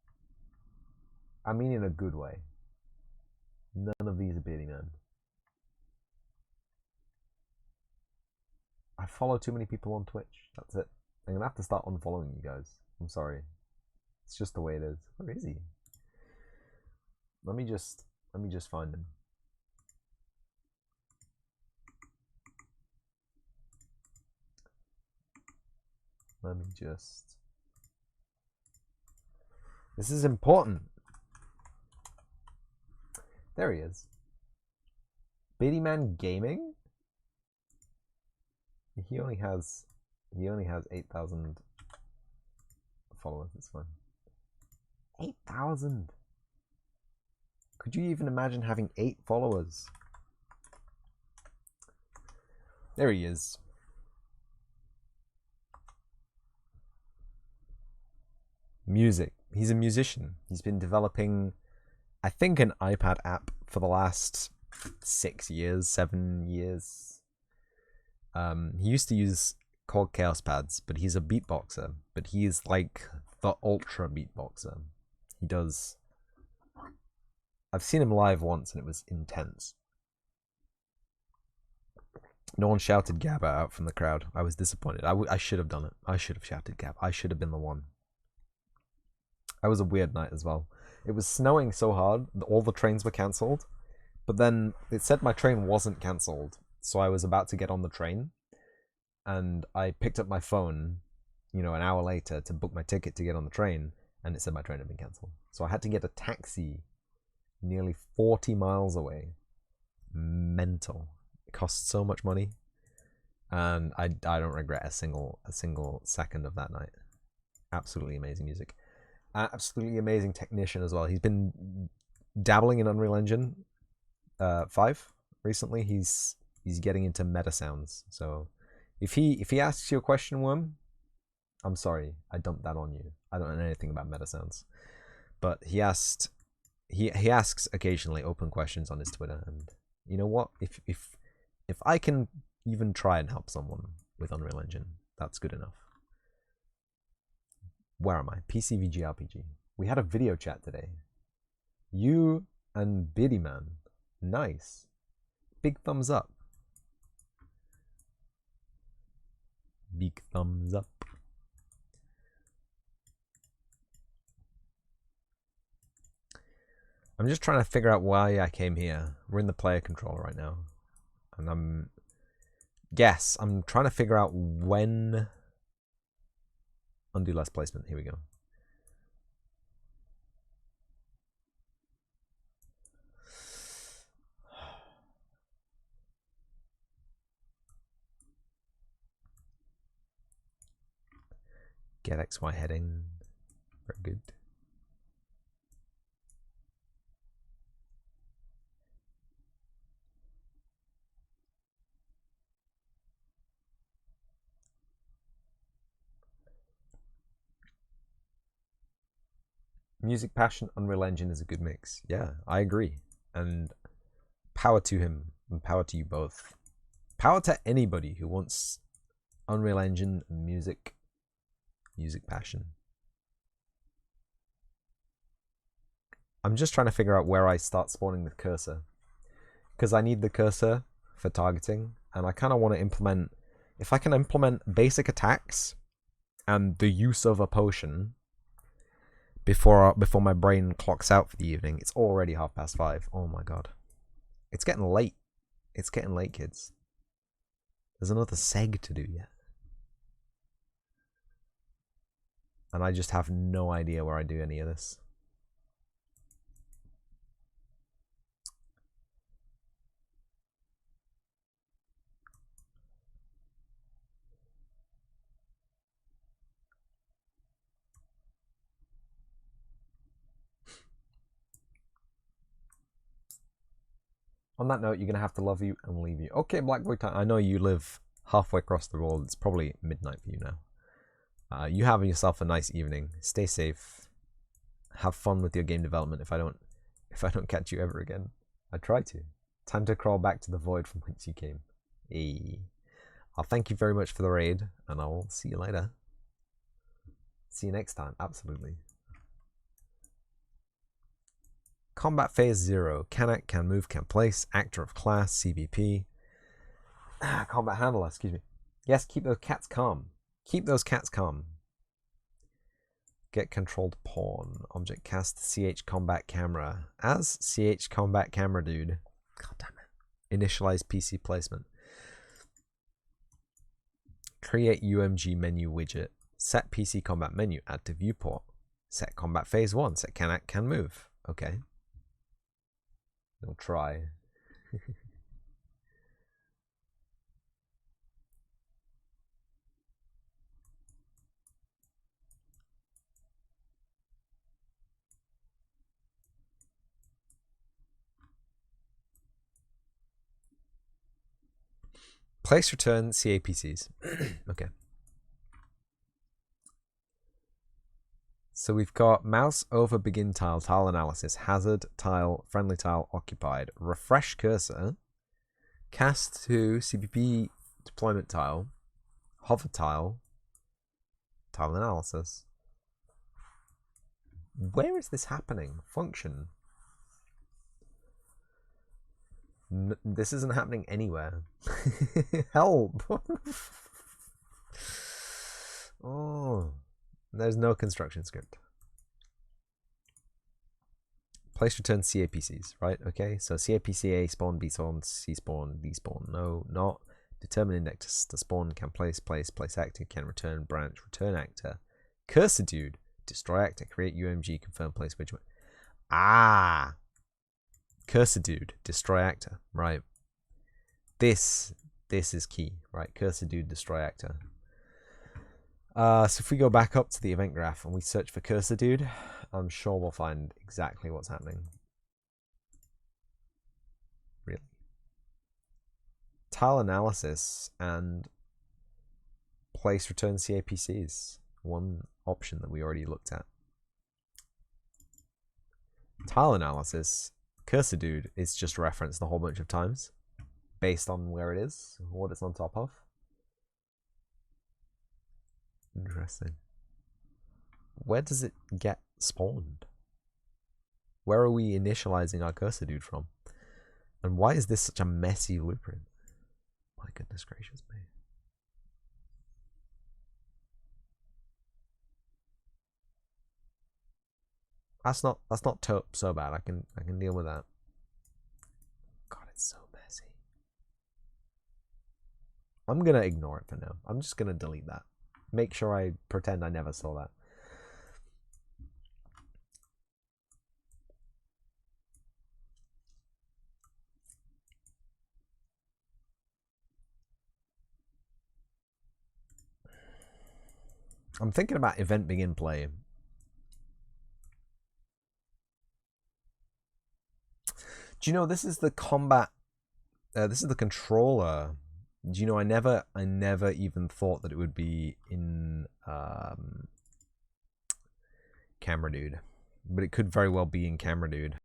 I mean, in a good way. None of these are Beardy Man. I follow too many people on Twitch. That's it. I'm gonna have to start unfollowing you guys. I'm sorry. It's just the way it is. Where is he? Let me just find him. Let me just... This is important. There he is. Beatty Man Gaming? He only has 8,000 followers. It's fine. 8,000. Could you even imagine having 8 followers? There he is. Music. He's a musician. He's been developing, I think, an iPad app for the last 6 years, 7 years. He used to use Chord Chaos pads, but he's a beatboxer. But he is like the ultra beatboxer. He does. I've seen him live once and it was intense. No one shouted Gabba out from the crowd. I was disappointed. I should have done it. I should have shouted Gabba. I should have been the one. That was a weird night as well. It was snowing so hard that all the trains were cancelled. But then it said my train wasn't cancelled. So I was about to get on the train. And I picked up my phone, an hour later to book my ticket to get on the train. And it said my train had been cancelled. So I had to get a taxi nearly 40 miles away. Mental. It cost so much money. And I don't regret a single second of that night. Absolutely amazing music. Absolutely amazing technician as well. He's been dabbling in Unreal Engine 5 recently. He's getting into meta sounds. So if he asks you a question, Worm, I'm sorry, I dumped that on you. I don't know anything about meta sounds. But he asks occasionally open questions on his Twitter, and you know what? If I can even try and help someone with Unreal Engine, that's good enough. Where am I? PCVG RPG. We had a video chat today. You and Biddy Man. Nice. Big thumbs up. Big thumbs up. I'm just trying to figure out why I came here. We're in the player controller right now. And I'm trying to figure out when... Undo less placement. Here we go. Get XY heading. Very good. Music passion, Unreal Engine is a good mix. Yeah, I agree. And power to him, and power to you both. Power to anybody who wants Unreal Engine and music passion. I'm just trying to figure out where I start spawning the cursor. Because I need the cursor for targeting, and I kind of want to implement... If I can implement basic attacks and the use of a potion... Before my brain clocks out for the evening. It's already 5:30. Oh my god. It's getting late. It's getting late, kids. There's another seg to do yet. And I just have no idea where I do any of this. On that note, you're going to have to love you and leave you. Okay, Black Boy Time. I know you live halfway across the world. It's probably midnight for you now. You have yourself a nice evening. Stay safe. Have fun with your game development if I don't catch you ever again. I try to. Time to crawl back to the void from whence you came. Hey. I'll thank you very much for the raid, and I'll see you later. See you next time. Absolutely. Combat phase 0. Can act, can move, can place. Actor of class. CBP. Combat handler, excuse me. Yes, keep those cats calm. Keep those cats calm. Get controlled pawn. Object cast CH combat camera. As CH combat camera, dude. God damn it. Initialize PC placement. Create UMG menu widget. Set PC combat menu. Add to viewport. Set combat phase 1. Set can act, can move. Okay. He'll try. Place return CAPCs. Okay. So we've got mouse over begin tile, tile analysis, hazard tile, friendly tile occupied, refresh cursor, cast to CPP deployment tile, hover tile, tile analysis. Where is this happening? Function. This isn't happening anywhere. Help! Oh, there's no construction script. Place return CAPCs, right? Okay, so CAPC A spawn, B spawn, C spawn, D spawn. No, not determine index to spawn, can place actor, can return branch, return actor. Cursor dude, destroy actor, create UMG, confirm place widget. Ah! Cursor dude, destroy actor, right? This is key, right? Cursor dude, destroy actor. So if we go back up to the event graph and we search for cursor dude, I'm sure we'll find exactly what's happening. Really? Tile analysis and place return CAPCs. One option that we already looked at. Tile analysis, cursor dude is just referenced a whole bunch of times based on where it is, what it's on top of. Interesting. Where does it get spawned? Where are we initializing our cursor dude from? And why is this such a messy blueprint? My goodness gracious me. That's not so bad. I can deal with that. God, it's so messy. I'm gonna ignore it for now. I'm just gonna delete that. Make sure I pretend I never saw that. I'm thinking about event begin play. Do you know this is the combat? This is the controller. Do you know I never even thought that it would be in camera dude, but it could very well be in camera dude.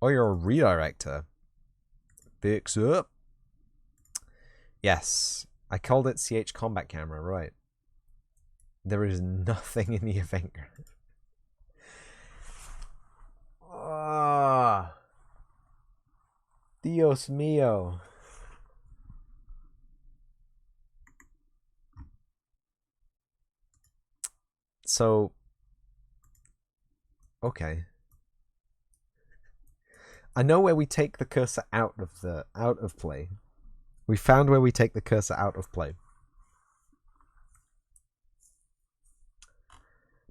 Oh, you're a redirector. Fix up. Yes, I called it CH combat camera, right? There is nothing in the event. Ah, Dios mío. So, okay. I know where we take the cursor out of play. We found where we take the cursor out of play.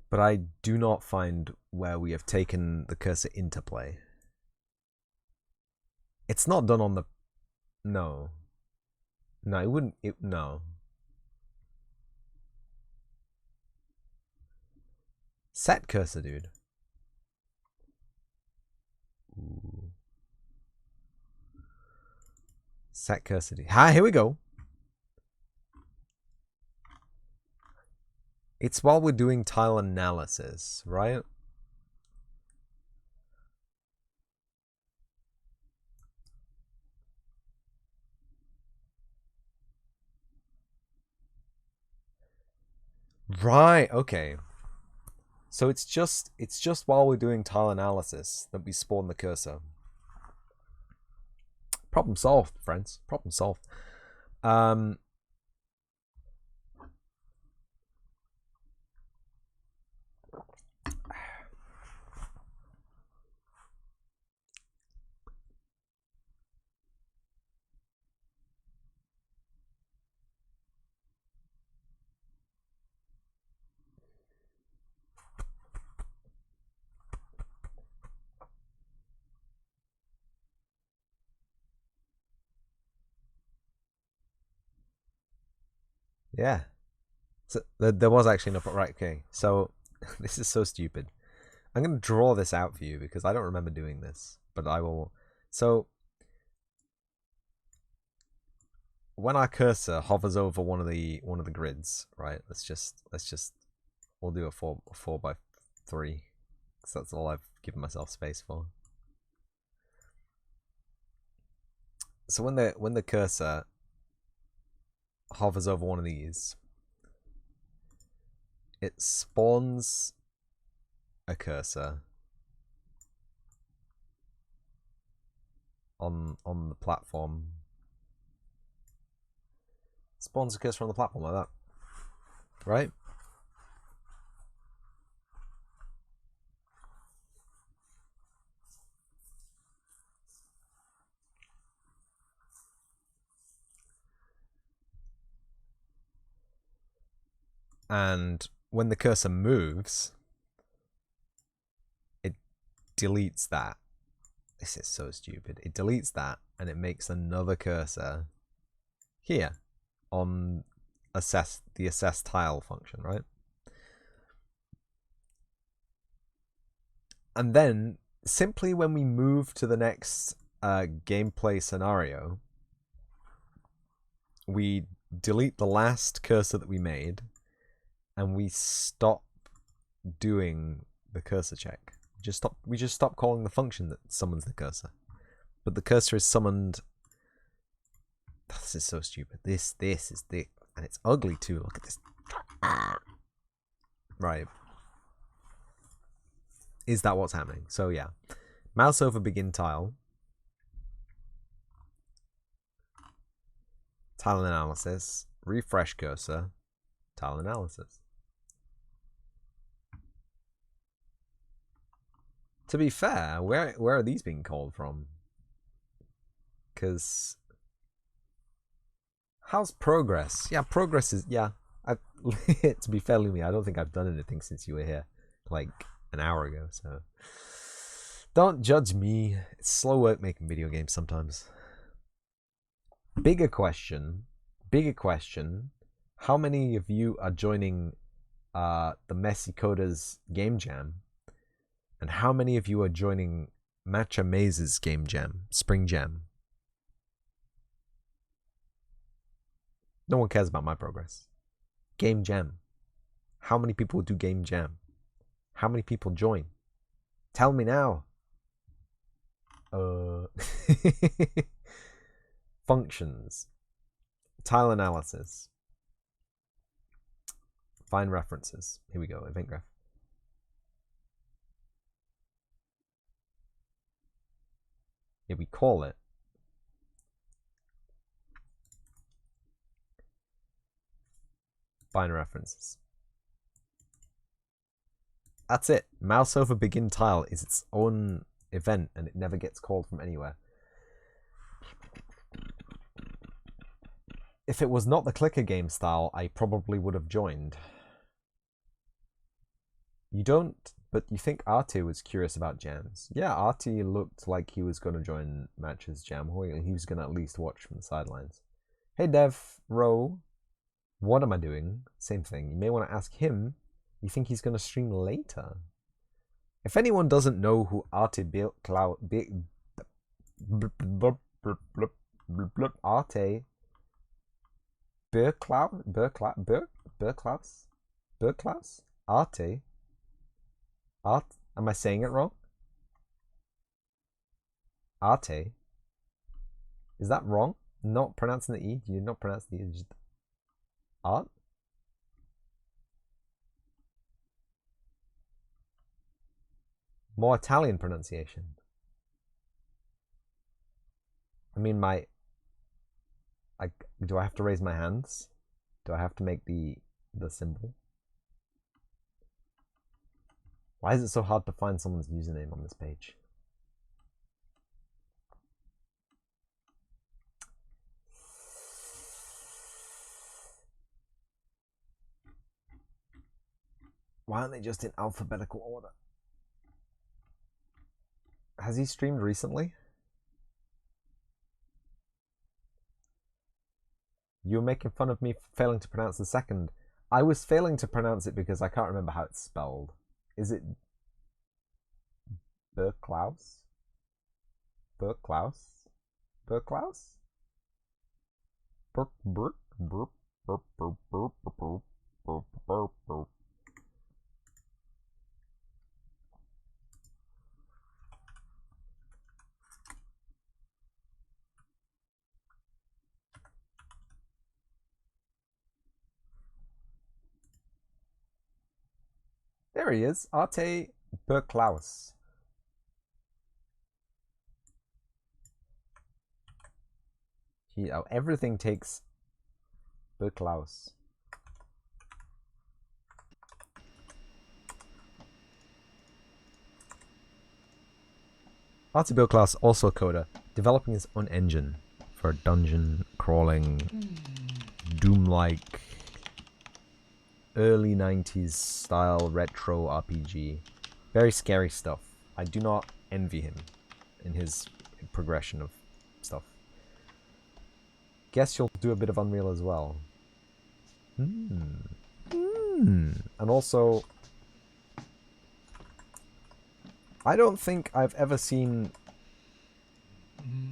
But I do not find where we have taken the cursor into play. It's not done on the... No. No, it wouldn't... No. Set cursor, dude. Ooh. Set cursor, dude. Hi, here we go. It's while we're doing tile analysis, right? Right, okay. So it's just while we're doing tile analysis that we spawn the cursor. Problem solved, friends. Problem solved. Yeah. So there was actually an upper right. Okay, so this is so stupid. I'm going to draw this out for you because I don't remember doing this, but I will. So when our cursor hovers over one of the grids, right? Let's just we'll do a 4x3 because that's all I've given myself space for. So when the cursor hovers over one of these, it spawns a cursor on the platform. Spawns a cursor on the platform like that, right? And when the cursor moves, it deletes that. This is so stupid. It deletes that and it makes another cursor here on the assess tile function, right? And then simply when we move to the next gameplay scenario, we delete the last cursor that we made and we stop doing the cursor check. We just stop calling the function that summons the cursor. But the cursor is summoned. This is so stupid. This is the, and it's ugly too. Look at this. Right. Is that what's happening? So yeah. Mouse over begin tile. Tile analysis. Refresh cursor. Tile analysis. To be fair, where are these being called from? Because how's progress? Yeah, progress is, yeah. To be fair, Lumi, I don't think I've done anything since you were here, like an hour ago. So don't judge me. It's slow work making video games sometimes. Bigger question. How many of you are joining the Messy Coders Game Jam? And how many of you are joining Matcha Maze's Game Jam, Spring Jam? No one cares about my progress. Game Jam. How many people do Game Jam? How many people join? Tell me now. Functions. Tile analysis. Find references. Here we go, event graph. Here we call it. Find references. That's it. Mouse over begin tile is its own event and it never gets called from anywhere. If it was not the clicker game style, I probably would have joined. You don't, but you think Arte was curious about jams. Yeah, Arte looked like he was going to join Match's jam. He was going to at least watch from the sidelines. Hey Dev, Ro, what am I doing? Same thing. You may want to ask him. You think he's going to stream later? If anyone doesn't know who Arte Arte Berklaus? Arte? Am I saying it wrong? Arte? Is that wrong? Not pronouncing the E? You're not pronouncing the E, just Art? More Italian pronunciation. I mean, do I have to raise my hands? Do I have to make the symbol? Why is it so hard to find someone's username on this page? Why aren't they just in alphabetical order? Has he streamed recently? You're making fun of me for failing to pronounce the second. I was failing to pronounce it because I can't remember how it's spelled. Is it Berklaus? Berklaus? Berklaus? There he is, Arte Berklaus. Everything takes Berklaus. Arte Berklaus, also a coder, developing his own engine for dungeon crawling, Doom-like, early 90s style retro RPG. Very scary stuff. I do not envy him in his progression of stuff. Guess you'll do a bit of Unreal as well. And also, I don't think I've ever seen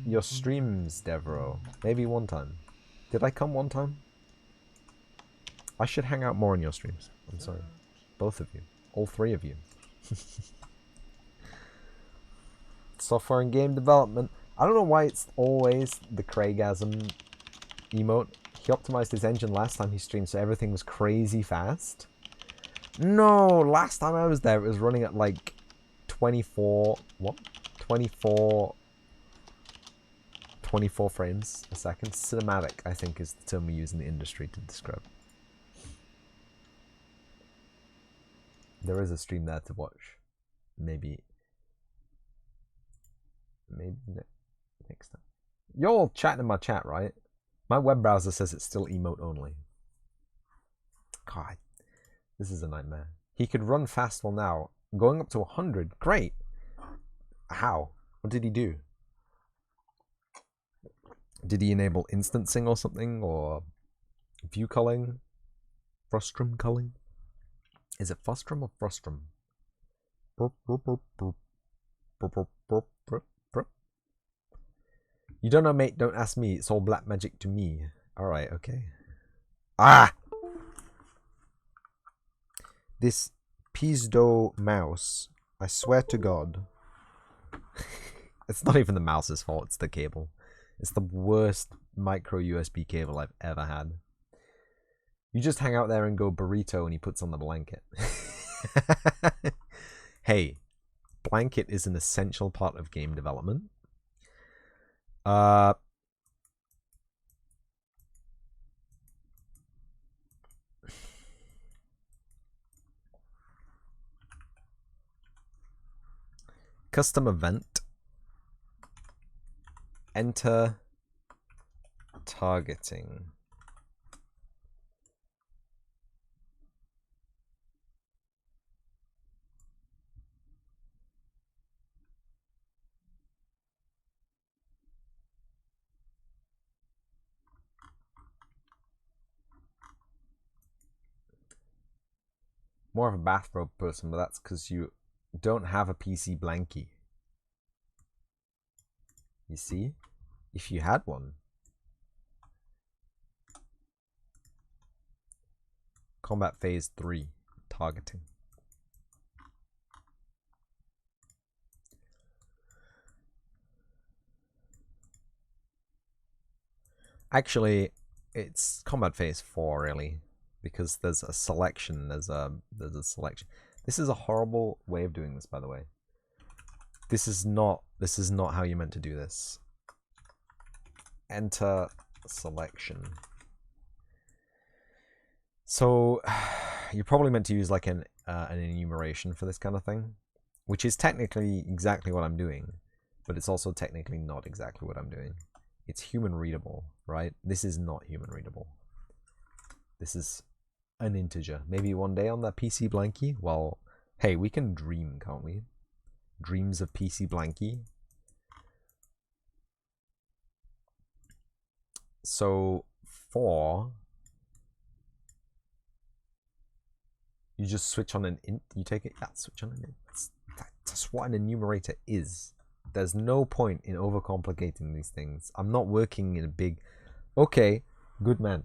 your streams, Devro. Maybe one time. Did I come one time? I should hang out more on your streams. I'm sorry. Both of you. All three of you. Software and game development. I don't know why it's always the Craigasm emote. He optimized his engine last time he streamed so everything was crazy fast. No, last time I was there it was running at like 24 frames a second. Cinematic, I think, is the term we use in the industry to describe. There is a stream there to watch. Maybe next time. You're all chatting in my chat, right? My web browser says it's still emote only. God, this is a nightmare. He could run fast while now. Going up to 100. Great. How? What did he do? Did he enable instancing or something? Or view culling? Frustrum culling? Is it frustrum or frustrum? You don't know, mate. Don't ask me. It's all black magic to me. Alright, okay. Ah! This Pizdo mouse, I swear to God. It's not even the mouse's fault, it's the cable. It's the worst micro USB cable I've ever had. You just hang out there and go burrito and he puts on the blanket. Hey, blanket is an essential part of game development. Custom event. Enter targeting. More of a bathrobe person, but that's because you don't have a PC blankie. You see? If you had one. Combat phase 3. Targeting. Actually, it's combat phase 4 really. Because there's a selection. There's a selection. This is a horrible way of doing this, by the way. This is not how you meant to do this. Enter selection. So you're probably meant to use like an enumeration for this kind of thing, which is technically exactly what I'm doing, but it's also technically not exactly what I'm doing. It's human readable, right? This is not human readable. This is an integer. Maybe one day on that PC blankie. Well, hey, we can dream, can't we? Dreams of PC blankie. So before, you just switch on an int, you take it, yeah, switch on an int. That's what an enumerator is. There's no point in overcomplicating these things. I'm not working in a big, okay, good man,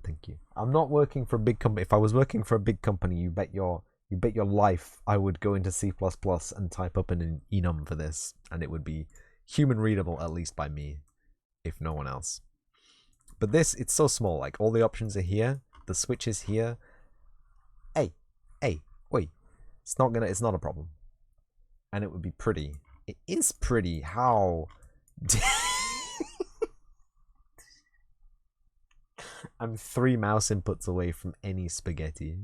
thank you. I'm not working for a big company. If I was working for a big company, you bet your life I would go into C++ and type up an enum for this, and it would be human readable, at least by me, if no one else. But this, it's so small, like all the options are here, the switch is here. Hey, wait, it's not a problem. And it would be pretty. It is pretty. How? I'm 3 mouse inputs away from any spaghetti.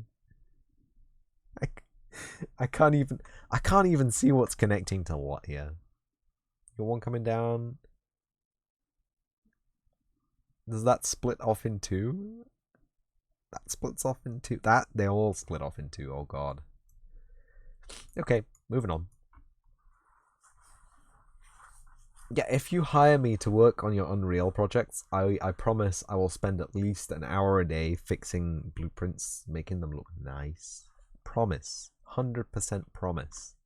I can't even see what's connecting to what here. Your one coming down. Does that split off in two? That splits off in two. They all split off in two. Oh god. Okay, moving on. Yeah, if you hire me to work on your Unreal projects, I promise I will spend at least an hour a day fixing blueprints, making them look nice. Promise. 100% promise.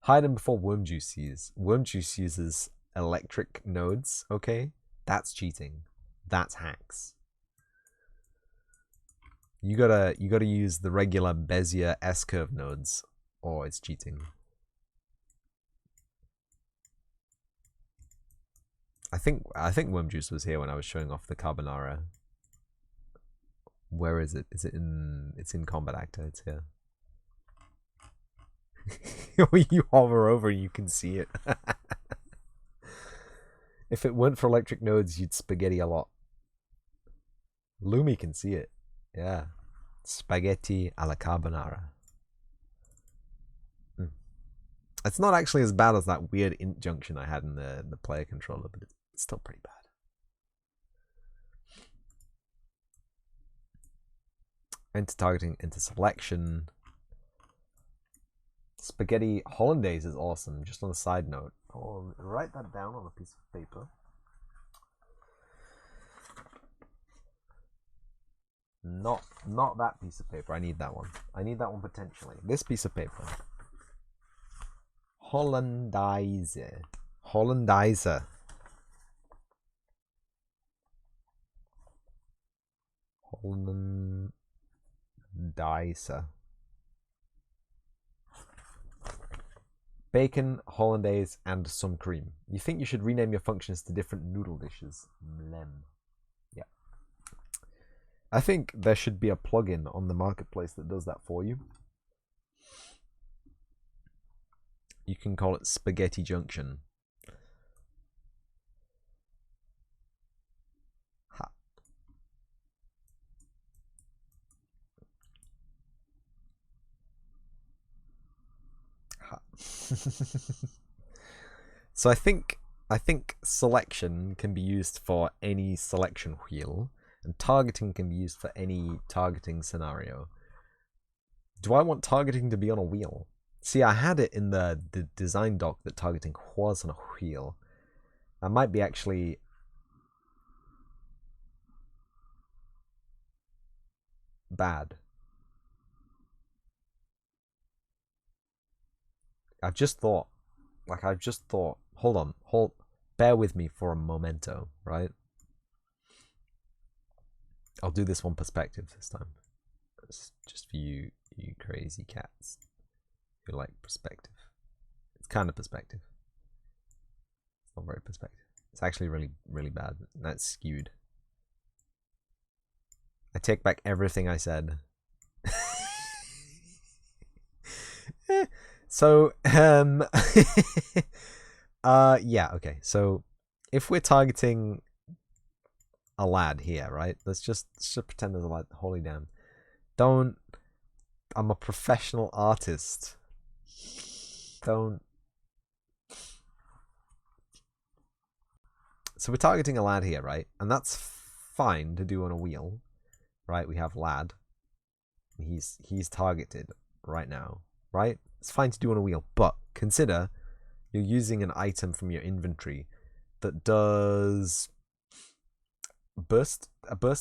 Hide them before Wormjuice uses. Wormjuice uses electric nodes, okay? That's cheating. That's hacks. You gotta use the regular Bezier S-curve nodes, or it's cheating. I think Wormjuice was here when I was showing off the carbonara. Where is it? Is it in? It's in Combat Actor. It's here. You hover over, you can see it. If it weren't for electric nodes, you'd spaghetti a lot. Lumi can see it. Yeah. Spaghetti alla carbonara. It's not actually as bad as that weird int junction I had in the player controller, but it's still pretty bad. Enter targeting, enter selection. Spaghetti hollandaise is awesome. Just on a side note, I'll write that down on a piece of paper. Not that piece of paper. I need that one. I need that one potentially. This piece of paper. Hollandaise. Hollandaise. Hollandaise. Bacon, hollandaise, and some cream. You think you should rename your functions to different noodle dishes? Mlem. Yeah. I think there should be a plugin on the marketplace that does that for you. You can call it Spaghetti Junction. Ha. Ha. So I think selection can be used for any selection wheel, and targeting can be used for any targeting scenario. Do I want targeting to be on a wheel? See, I had it in the design doc that targeting was on a wheel. That might be actually bad. I've just thought, hold on, bear with me for a momento, right? I'll do this one perspective this time. It's just for you crazy cats who like perspective. It's kind of perspective. It's not very perspective. It's actually really, really bad. That's skewed. I take back everything I said. So, yeah, okay. So, if we're targeting a lad here, right? Let's just pretend there's a lad. Holy damn. I'm a professional artist. So we're targeting a lad here, right? And that's fine to do on a wheel, right? We have lad. He's targeted right now, right? It's fine to do on a wheel, but consider you're using an item from your inventory that does burst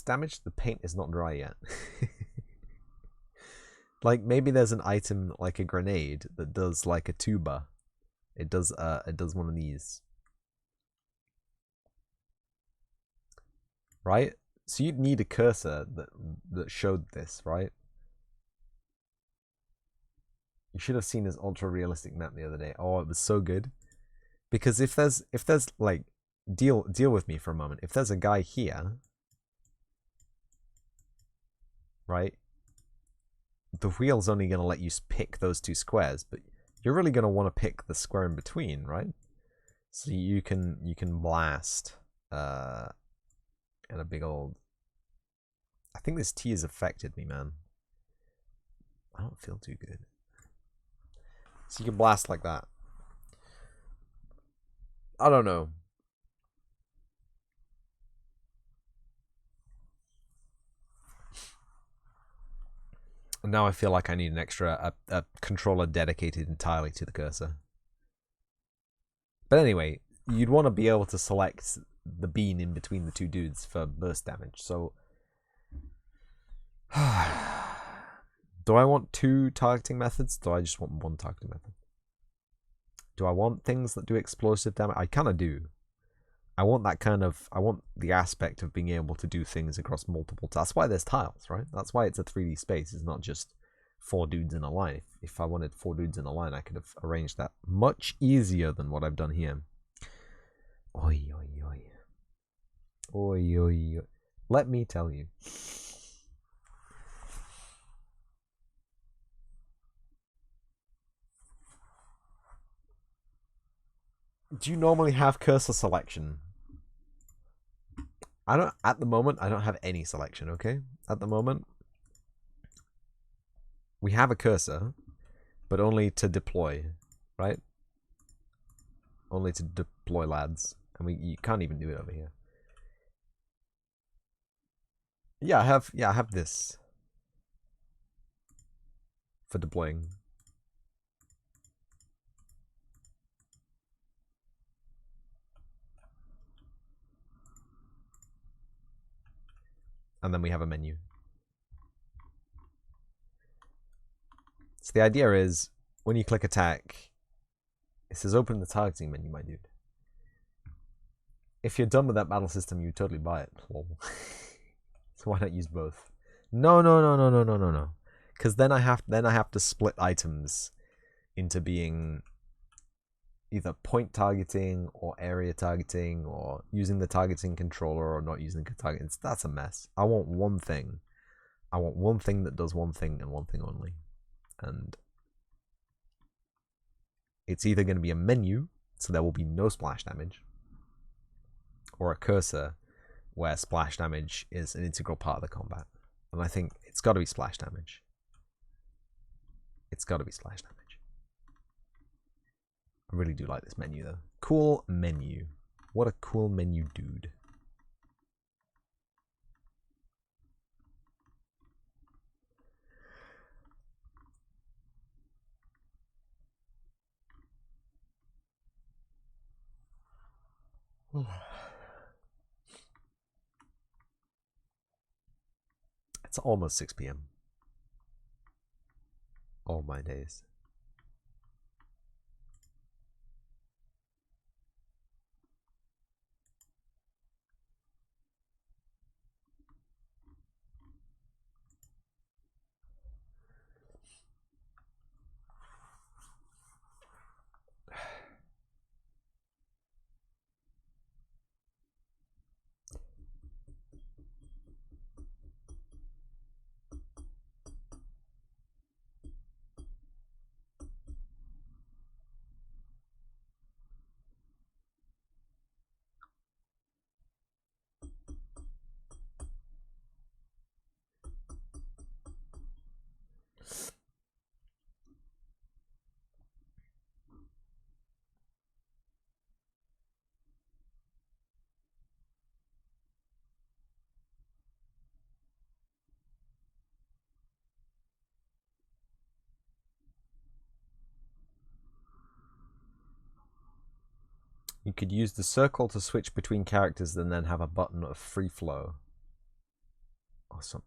damage. The paint is not dry yet. Like maybe there's an item like a grenade that does like a tuba. It does one of these. Right? So you'd need a cursor that showed this, right? You should have seen this ultra realistic map the other day. Oh, it was so good. Because if there's like deal with me for a moment. If there's a guy here, right? The wheel's only going to let you pick those two squares, but you're really going to want to pick the square in between, right? So you can blast and a big old. I think this tea has affected me, man. I don't feel too good. So you can blast like that. I don't know. Now I feel like I need an extra a controller dedicated entirely to the cursor. But anyway, you'd want to be able to select the bean in between the two dudes for burst damage. So do I want two targeting methods? Do I just want one targeting method? Do I want things that do explosive damage? I kind of do. I want that kind of, I want the aspect of being able to do things across multiple. That's why there's tiles, right? That's why it's a 3D space. It's not just 4 dudes in a line. If I wanted 4 dudes in a line, I could have arranged that much easier than what I've done here. Oi, oi, oi. Oi, oi, oi. Let me tell you. Do you normally have cursor selection? I don't, at the moment, I don't have any selection, okay? At the moment, we have a cursor, but only to deploy, right? Only to deploy, lads. And you can't even do it over here. Yeah, I have this for deploying. And then we have a menu. So the idea is, when you click attack, it says open the targeting menu, my dude. If you're done with that battle system, you totally buy it. So why not use both? No. Because then I have to split items into being either point targeting or area targeting or using the targeting controller or not using the targeting. That's a mess. I want one thing. I want one thing that does one thing and one thing only. And it's either going to be a menu, so there will be no splash damage, or a cursor where splash damage is an integral part of the combat. And I think it's got to be splash damage. It's got to be splash damage. I really do like this menu, though. Cool menu. What a cool menu, dude. It's almost 6 p.m. All my days. You could use the circle to switch between characters and then have a button of free flow. Awesome.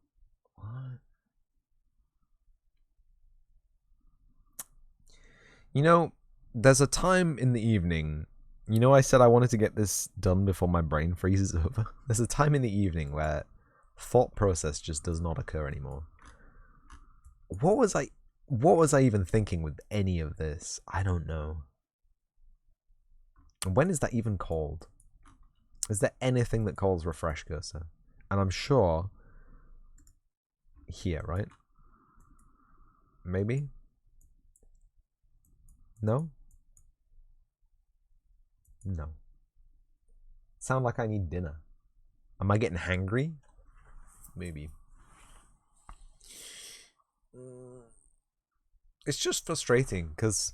What? You know, there's a time in the evening. You know, I said I wanted to get this done before my brain freezes over. There's a time in the evening where thought process just does not occur anymore. What was I even thinking with any of this? I don't know. When is that even called? Is there anything that calls refresh cursor? And I'm sure here, right? Maybe? No? No. Sound like I need dinner. Am I getting hangry? Maybe. It's just frustrating because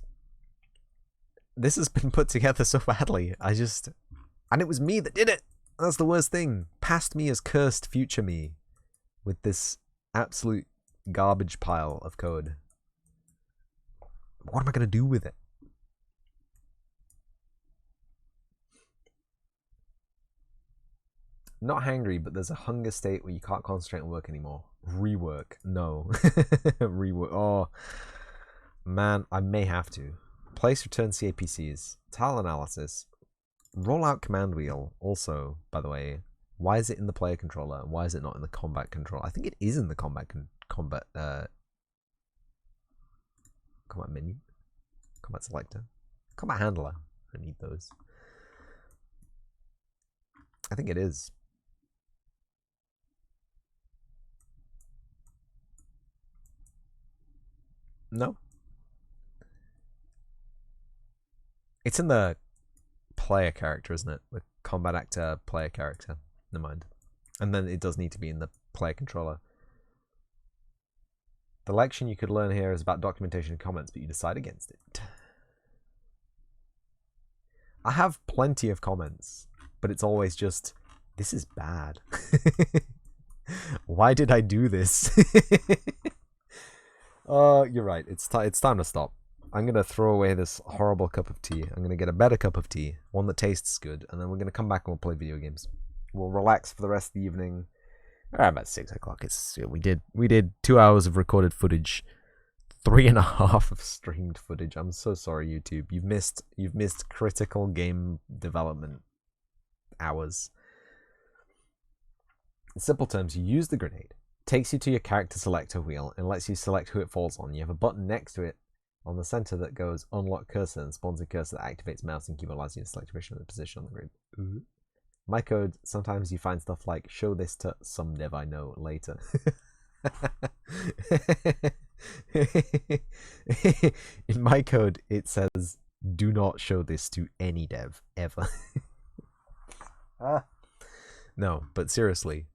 this has been put together so badly. And it was me that did it. That's the worst thing. Past me has cursed future me with this absolute garbage pile of code. What am I going to do with it? Not hangry, but there's a hunger state where you can't concentrate on work anymore. Rework. No. Rework. Oh, man, I may have to. Place return CAPCs. Tile analysis. Rollout command wheel. Also, by the way, why is it in the player controller? Why is it not in the combat controller? I think it is in the combat menu. Combat selector. Combat handler. I need those. I think it is. No. It's in the player character, isn't it? The combat actor player character. Never mind. And then it does need to be in the player controller. The lection you could learn here is about documentation and comments, but you decide against it. I have plenty of comments, but it's always just, this is bad. Why did I do this? You're right. It's time to stop. I'm going to throw away this horrible cup of tea. I'm going to get a better cup of tea, one that tastes good, and then we're going to come back and we'll play video games. We'll relax for the rest of the evening. About 6 o'clock. We did 2 hours of recorded footage, 3.5 of streamed footage. I'm so sorry, YouTube. You've missed critical game development hours. In simple terms, you use the grenade. Takes you to your character selector wheel and lets you select who it falls on. You have a button next to it on the center that goes unlock cursor and spawns a cursor that activates mouse and keyboard, allows you to select a position on the grid. Ooh. My code, sometimes you find stuff like show this to some dev I know later. In my code, it says do not show this to any dev ever. No, but seriously.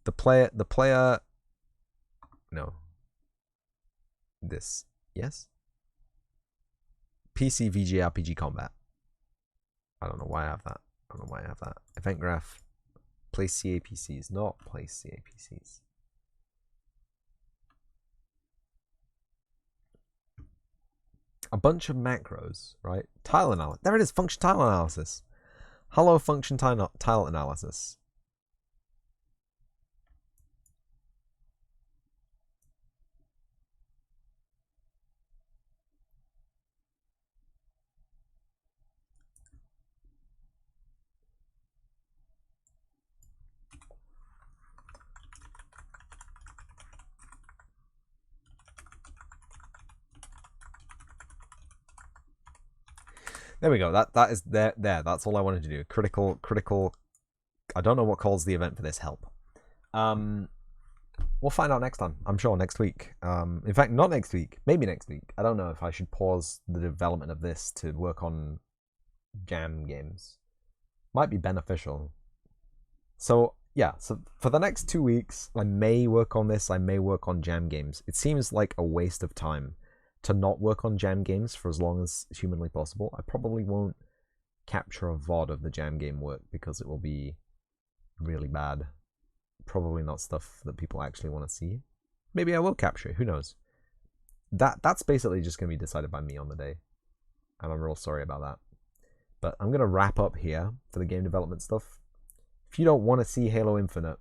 The player no. This. Yes? PC VG RPG combat. I don't know why I have that. Event graph. Place CAPCs. Not place CAPCs. A bunch of macros, right? Tile analysis. There it is. Function tile analysis. Hello, function tile analysis. There we go. That is there. That's all I wanted to do. Critical. I don't know what calls the event for this. Help. We'll find out next time. I'm sure next week. In fact, not next week. Maybe next week. I don't know if I should pause the development of this to work on jam games. Might be beneficial. So yeah. So for the next 2 weeks, I may work on this. I may work on jam games. It seems like a waste of time to not work on jam games for as long as humanly possible. I probably won't capture a VOD of the jam game work because it will be really bad. Probably not stuff that people actually want to see. Maybe I will capture it, who knows? That's basically just going to be decided by me on the day. and I'm real sorry about that. But I'm going to wrap up here for the game development stuff. If you don't want to see Halo Infinite,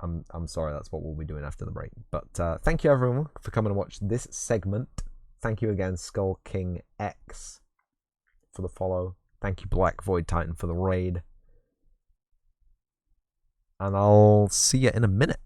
I'm sorry, that's what we'll be doing after the break. But thank you everyone for coming and watch this segment. Thank you again, Skull King X, for the follow. Thank you, Black Void Titan, for the raid. And I'll see you in a minute.